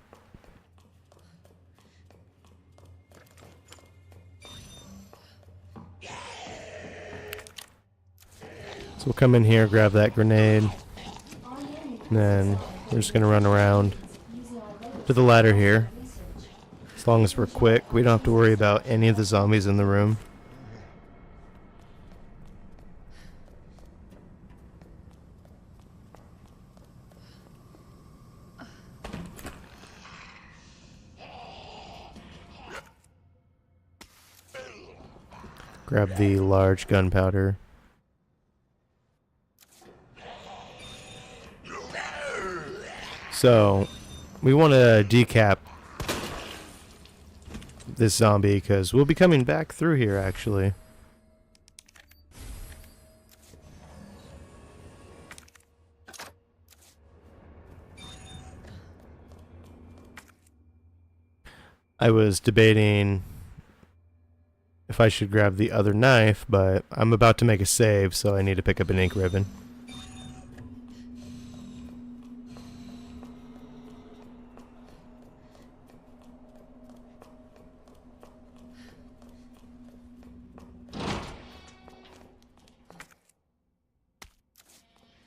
So we'll come in here, grab that grenade, and then we're just gonna run around to the ladder here. As long as we're quick, we don't have to worry about any of the zombies in the room. Grab the large gunpowder. So, we want to decap this zombie because we'll be coming back through here actually. I was debating if I should grab the other knife, but I'm about to make a save, so I need to pick up an ink ribbon.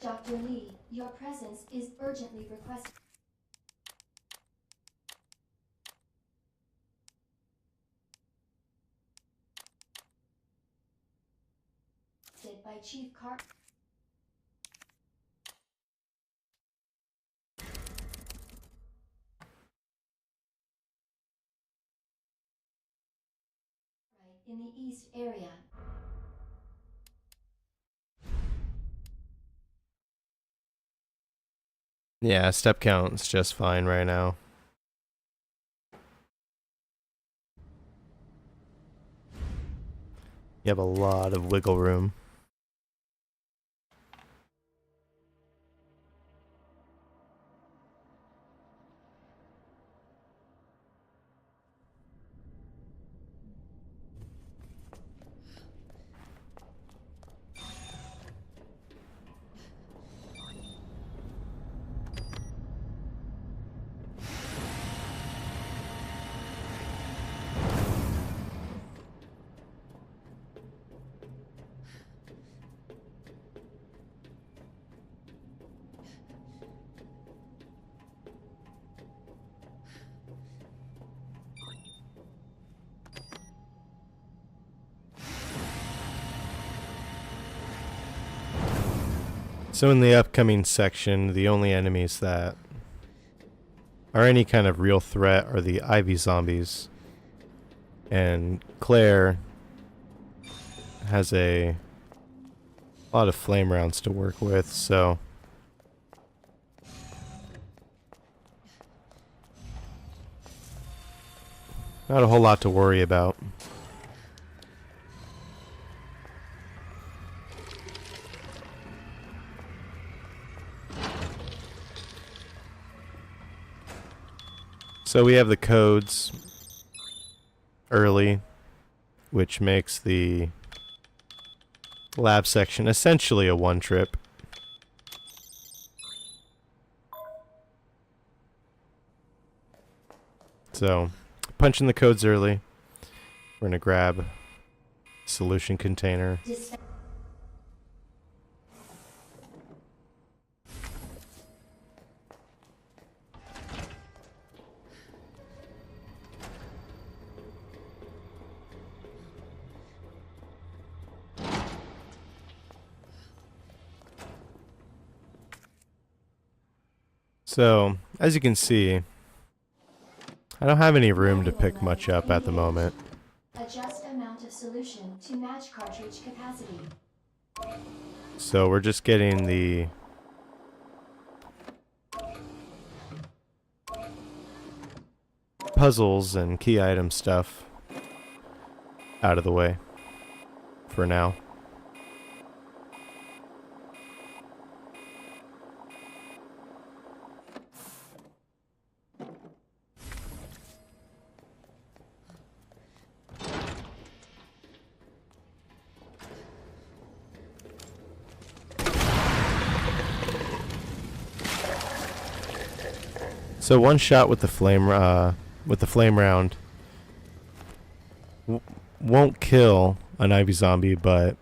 Dr. Lee, your presence is urgently requested by Chief Car. In the east area. Yeah, step count's just fine right now. You have a lot of wiggle room. So in the upcoming section, the only enemies that are any kind of real threat are the Ivy zombies. And Claire has a lot of flame rounds to work with, so not a whole lot to worry about. So we have the codes early, which makes the lab section essentially a one trip. So, punch in the codes early. We're gonna grab solution container. So, as you can see, I don't have any room to pick much up at the moment. Adjust amount of solution to match cartridge capacity. So we're just getting the puzzles and key item stuff out of the way for now. So one shot with the flame round won't kill an Ivy zombie, but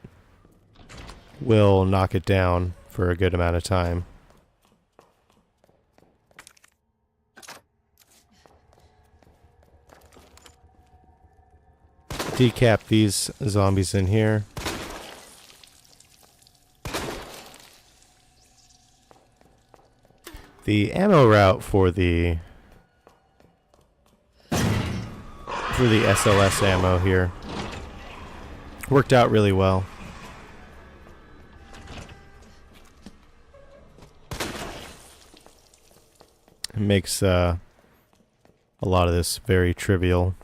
will knock it down for a good amount of time. Decap these zombies in here. The ammo route for the SLS ammo here worked out really well. It makes a lot of this very trivial.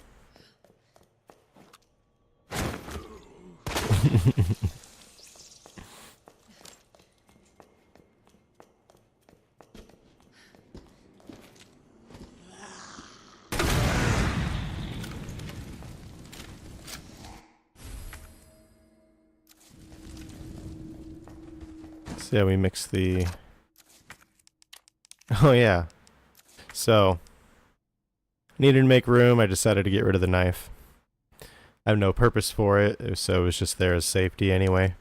So yeah, we mix the... Oh yeah. So, needed to make room, I decided to get rid of the knife. I have no purpose for it, so it was just there as safety anyway.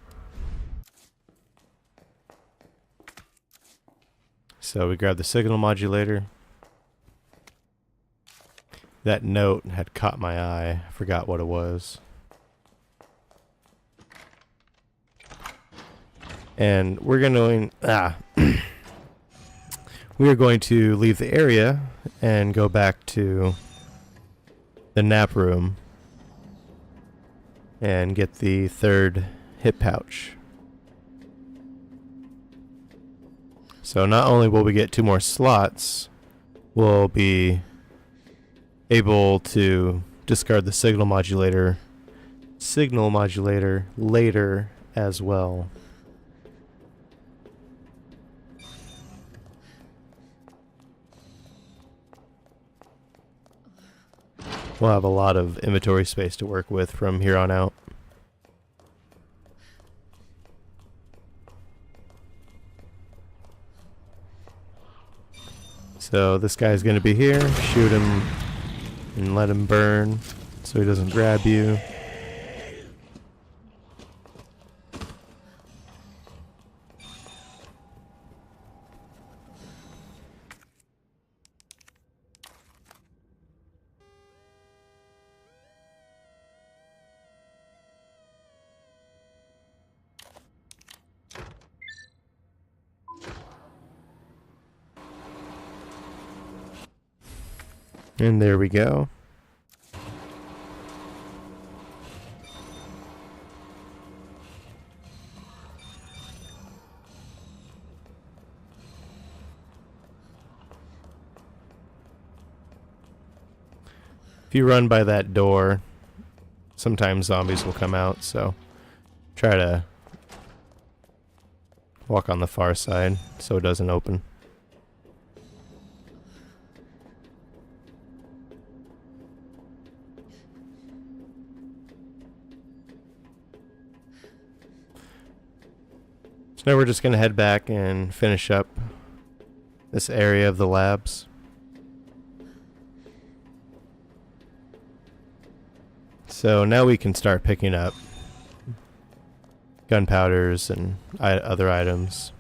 So we grabbed the signal modulator. That note had caught my eye. I forgot what it was. And we're going we are going to leave the area and go back to the nap room and get the third hip pouch. So not only will we get 2 more slots, we'll be able to discard the signal modulator later as well. We'll have a lot of inventory space to work with from here on out. So this guy's going to be here. Shoot him and let him burn so he doesn't grab you. And there we go. If you run by that door, sometimes zombies will come out, so try to walk on the far side so it doesn't open. So now we're just going to head back and finish up this area of the labs. So now we can start picking up gunpowders and other items.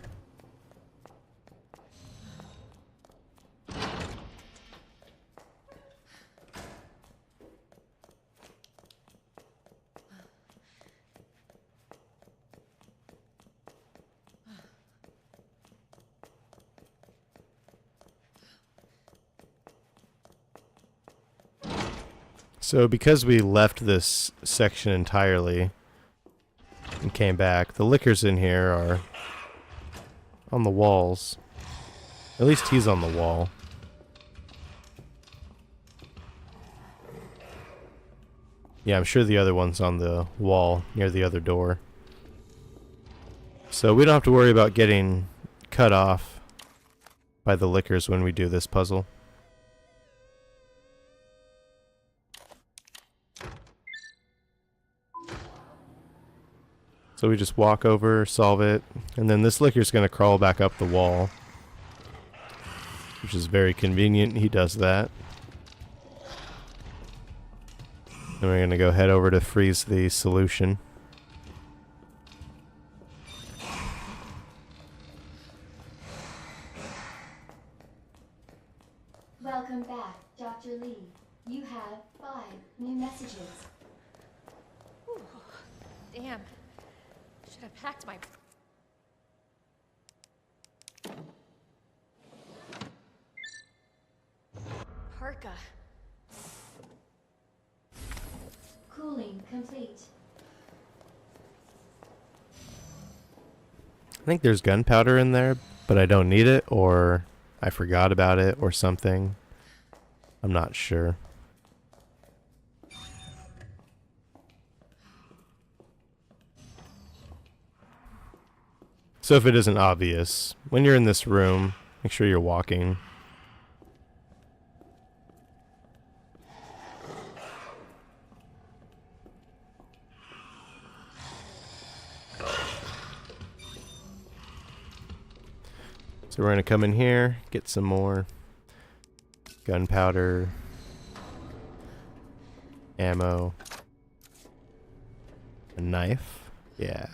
So because we left this section entirely, and came back. The liquors in here are on the walls. At least he's on the wall. Yeah, I'm sure the other one's on the wall near the other door. So we don't have to worry about getting cut off by the liquors when we do this puzzle. So we just walk over, solve it, and then this liquor's going to crawl back up the wall, which is very convenient. He does that. And we're going to go head over to freeze the solution. Welcome back, Dr. Lee. You have 5 new messages. Damn. Should have packed my... parka. Cooling complete. I think there's gunpowder in there, but I don't need it, or I forgot about it, or something. I'm not sure. So if it isn't obvious, when you're in this room, make sure you're walking. So we're going to come in here, get some more gunpowder, ammo, a knife. Yeah.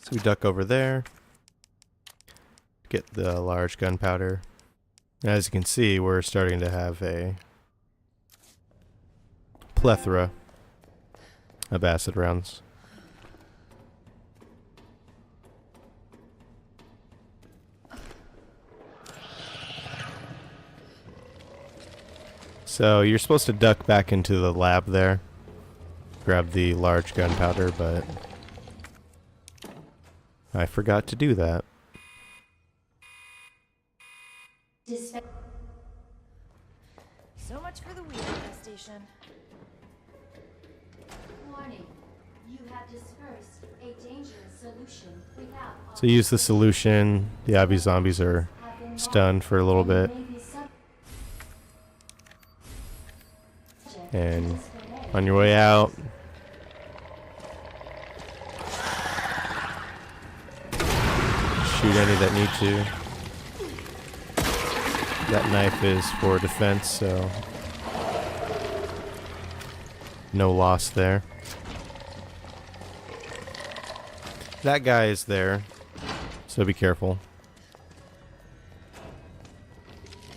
So we duck over there, get the large gunpowder. As you can see, we're starting to have a plethora of acid rounds. So you're supposed to duck back into the lab there, grab the large gunpowder, but I forgot to do that. So much for the weed infestation. Warning. You have dispersed a dangerous solution without... So use the solution. The obby zombies are stunned for a little bit. And on your way out, shoot any that need to. That knife is for defense, so no loss there. That guy is there, so be careful.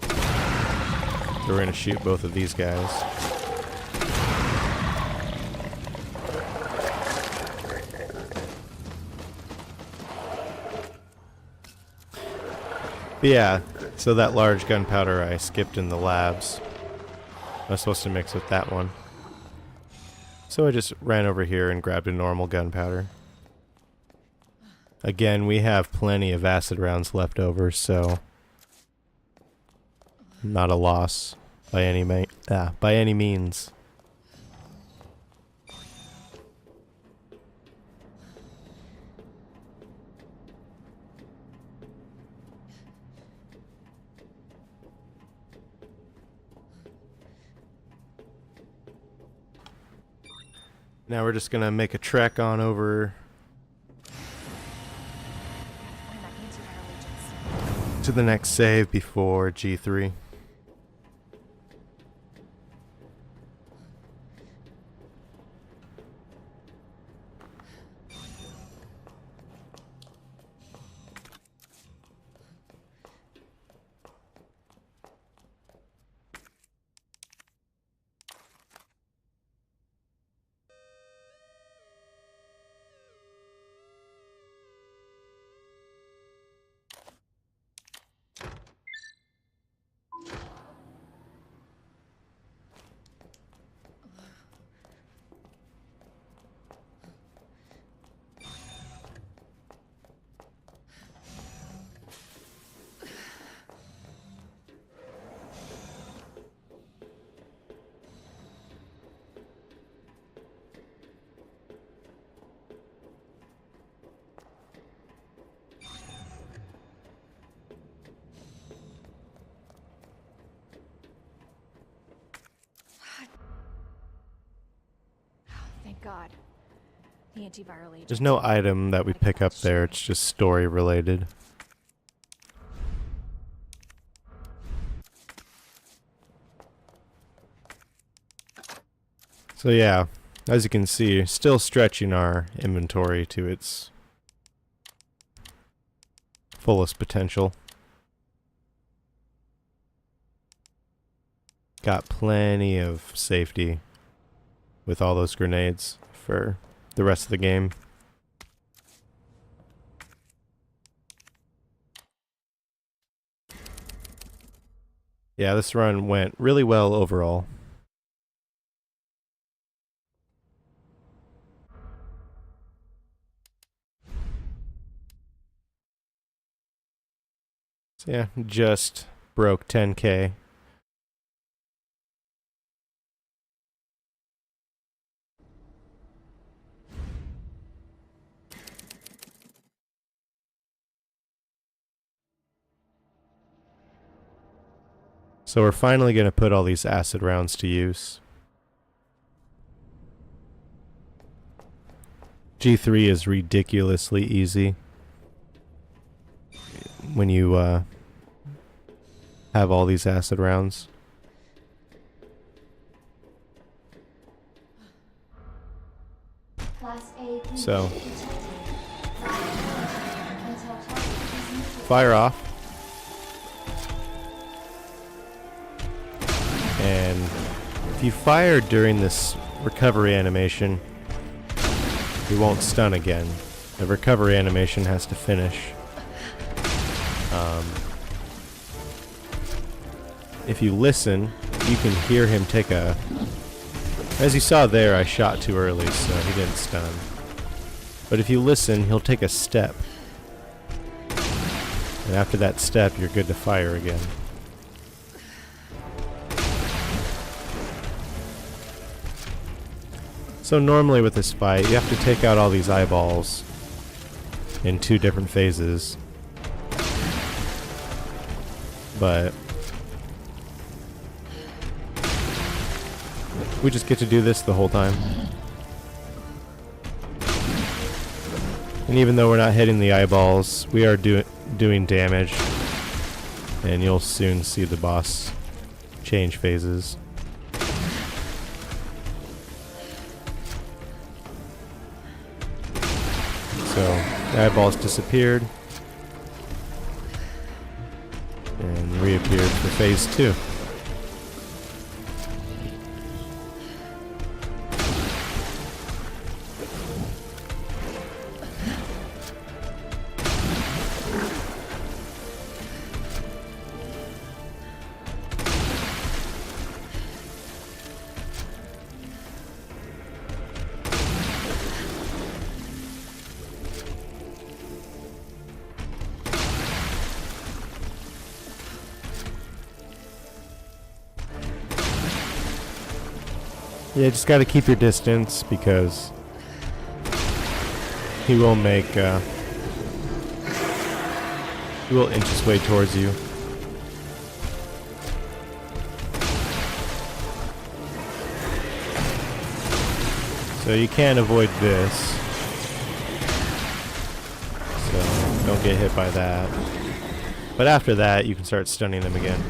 So we're gonna shoot both of these guys. But yeah, so that large gunpowder I skipped in the labs. I was supposed to mix with that one. So I just ran over here and grabbed a normal gunpowder. Again, we have plenty of acid rounds left over, so not a loss by any means. Now we're just gonna make a trek on over to the next save before G3. God. The antiviral agent. There's no item that we pick up there, it's just story related. So yeah, as you can see, still stretching our inventory to its fullest potential. Got plenty of safety with all those grenades for the rest of the game. Yeah, this run went really well overall. So yeah, just broke 10K. So we're finally going to put all these acid rounds to use. G3 is ridiculously easy when you have all these acid rounds. Class A So, detected. Until target is neutralized. fire off. And if you fire during this recovery animation, you won't stun again. The recovery animation has to finish. If you listen, you can hear him take a... As you saw there, I shot too early, so he didn't stun. But if you listen, he'll take a step. And after that step, you're good to fire again. So normally with this fight, you have to take out all these eyeballs in 2 different phases. But we just get to do this the whole time. And even though we're not hitting the eyeballs, we are doing damage. And you'll soon see the boss change phases. So, the eyeballs disappeared and reappeared for phase 2. Yeah, just gotta keep your distance because he will make, he will inch his way towards you. So you can't avoid this. So don't get hit by that. But after that, you can start stunning them again.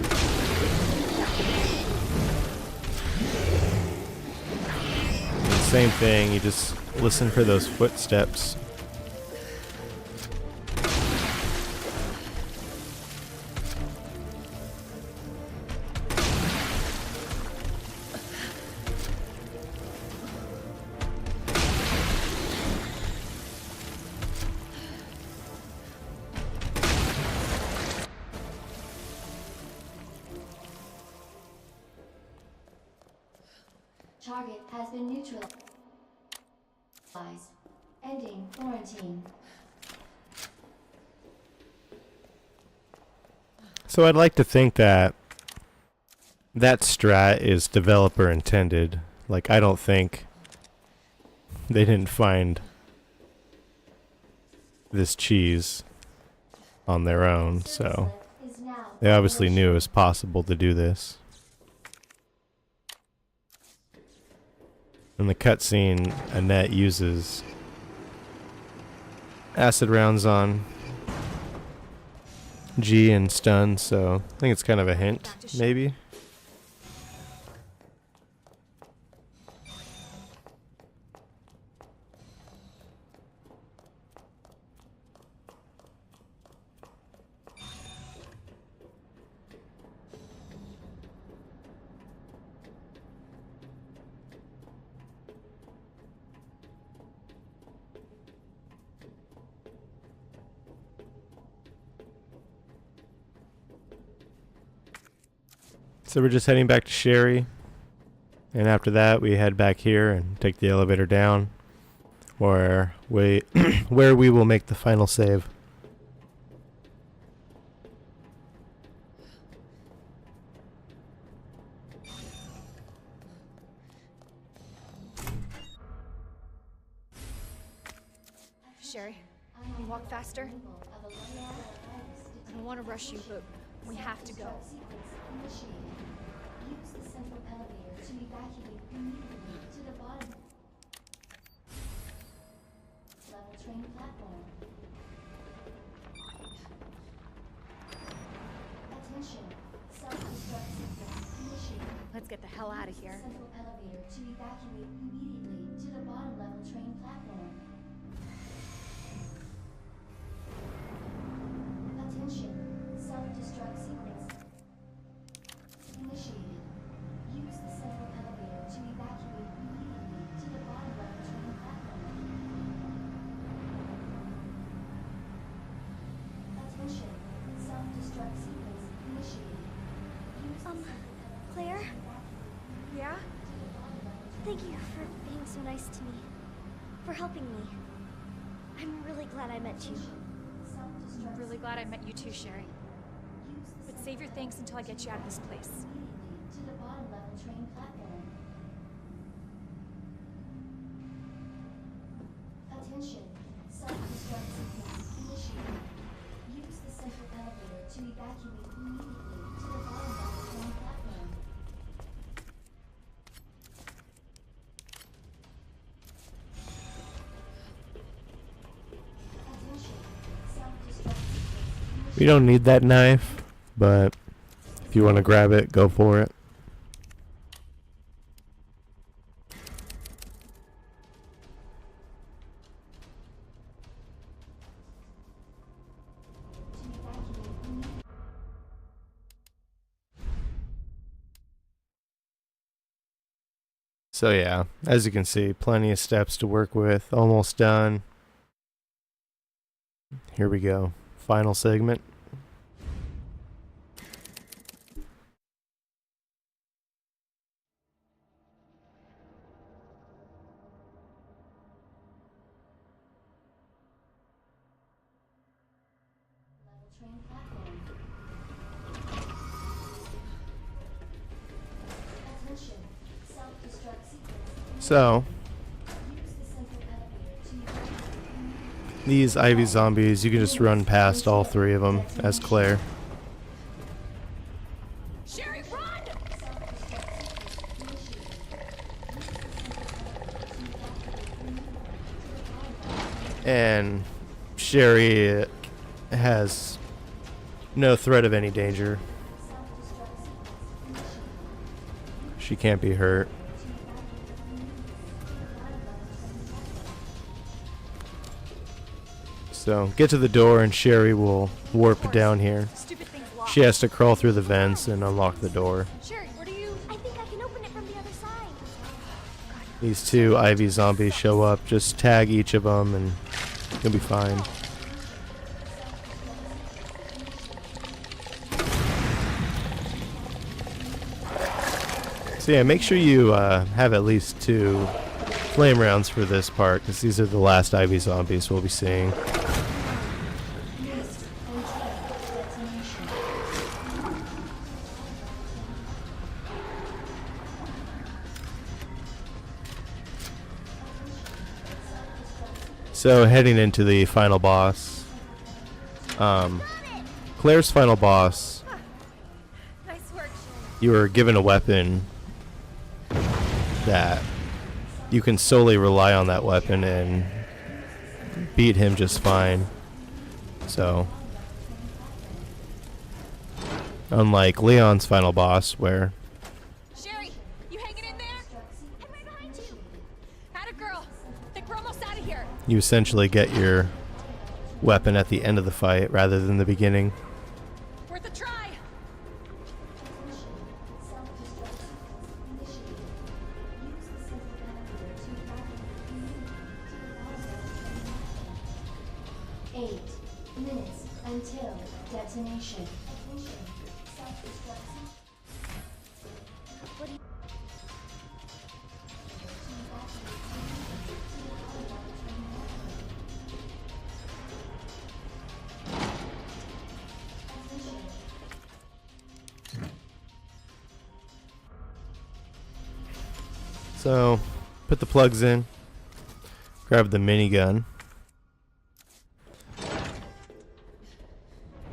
Same thing, you just listen for those footsteps. Target has been neutralized. Ending quarantine. So I'd like to think that that strat is developer intended. Like, I don't think they didn't find this cheese on their own, so Is now they obviously knew it was possible to do this. In the cutscene, Annette uses acid rounds on G and stun, so I think it's kind of a hint, maybe. So we're just heading back to Sherry, and after that we head back here and take the elevator down, where we where we will make the final save. Sherry, can you walk faster? I don't want to rush you, but we have to go. Initiated. Use the central elevator to evacuate immediately to the bottom level train platform. Attention. Self-destruct sequence initiated. Let's get the hell out of here. Central elevator to evacuate immediately to the bottom level train platform. Attention. Self-destruct sequence initiated. Use the central elevator to evacuate immediately to the bottom level train platform. Attention. Self-destruct sequence initiated. Use the central elevator Claire? to evacuate Yeah? to the bottom level train. Thank you for being so nice to me. For helping me. I'm really glad I met you. Self-destruct I'm really glad I met you too, Sherry. use the But save your thanks until I get you out of this place. immediately to the bottom level train platform. Attention. Self-destruct sequence initiated. Use the central elevator to evacuate immediately to the bottom level train platform. Attention. Self-destruct sequence We don't need that knife, but if you want to grab it, go for it. So yeah, as you can see, plenty of steps to work with, almost done. Here we go, final segment. level train platform. Attention. Self-destruct sequence. So, Use the central elevator to evacuate. these Ivy zombies, you can just run past all three of them as Claire. Sherry, run! And Sherry has no threat of any danger. She can't be hurt. So get to the door and Sherry will warp down here. Stupid thing's locked. She has to crawl through the vents and unlock the door. Sherry, what are you? I think I can open it from the other side. These two Ivy zombies show up. Just tag each of them and you'll be fine. So yeah, make sure you have at least 2 flame rounds for this part, because these are the last Ivy zombies we'll be seeing. So heading into the final boss. Claire's final boss, Nice work, Sherry. you were given a weapon that you can solely rely on that weapon and beat him just fine. So, unlike Leon's final boss, where Sherry, you hanging in there? I'm right behind you. Atta girl. Think we're almost out of here. you essentially get your weapon at the end of the fight rather than the beginning. Worth a try. Eight minutes until detonation. Self-destruct. So, put the plugs in, grab the minigun,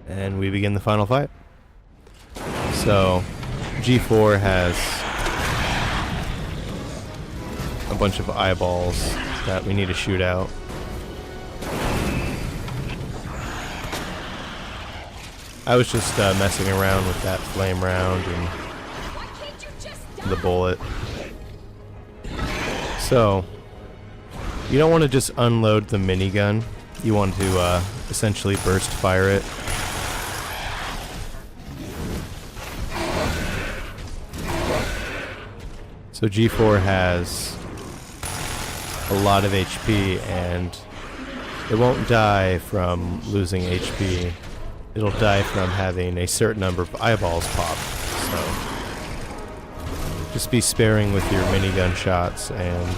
and we begin the final fight. So, G4 has a bunch of eyeballs that we need to shoot out. I was just messing around with that flame round and Why can't you just die? the bullet. So, you don't want to just unload the minigun. You want to essentially burst fire it. So G4 has a lot of HP, and it won't die from losing HP. It'll die from having a certain number of eyeballs pop. So just be sparing with your minigun shots and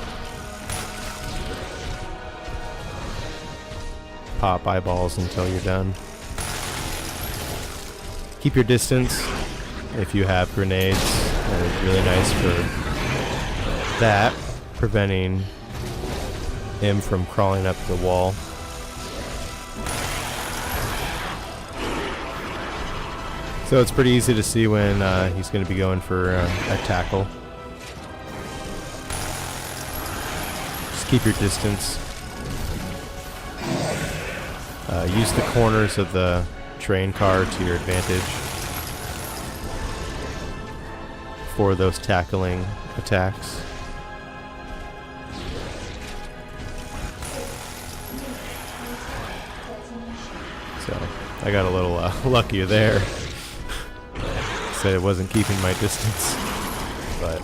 pop eyeballs until you're done. Keep your distance if you have grenades. They're really nice for that, preventing him from crawling up the wall. So it's pretty easy to see when he's going to be going for a tackle. Just keep your distance. Use the corners of the train car to your advantage for those tackling attacks. So I got a little lucky there. Said it wasn't keeping my distance, but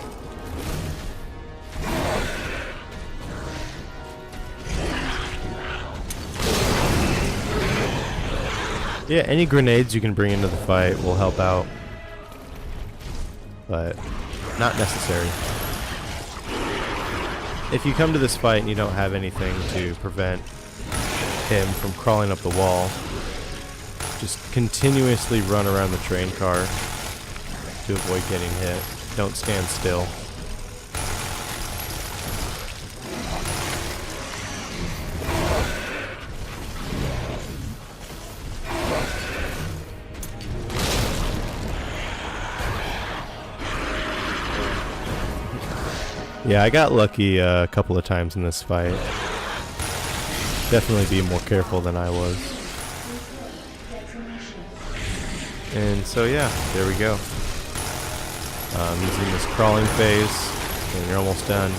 yeah, any grenades you can bring into the fight will help out, but not necessary. If you come to this fight and you don't have anything to prevent him from crawling up the wall, just continuously run around the train car to avoid getting hit. Don't stand still. Yeah, I got lucky a couple of times in this fight. Definitely be more careful than I was. And so yeah, there we go. Using this crawling phase, and you're almost done.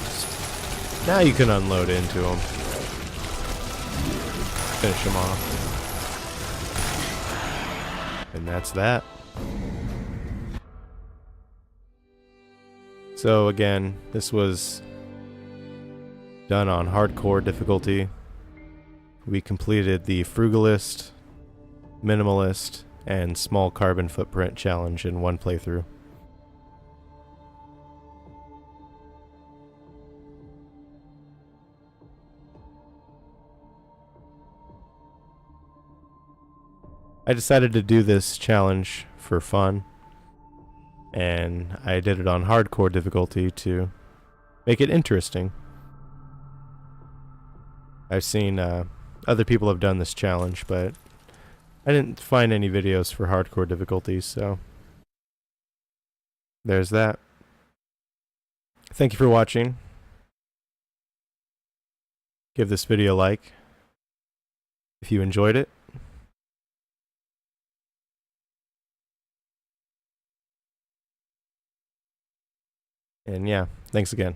Now you can unload into them. Finish them off. And that's that. So again, this was done on hardcore difficulty. We completed the Frugalist, Minimalist, and Small Carbon Footprint challenge in one playthrough. I decided to do this challenge for fun, and I did it on hardcore difficulty to make it interesting. I've seen other people have done this challenge, but I didn't find any videos for hardcore difficulties, so there's that. Thank you for watching. Give this video a like if you enjoyed it. And yeah, thanks again.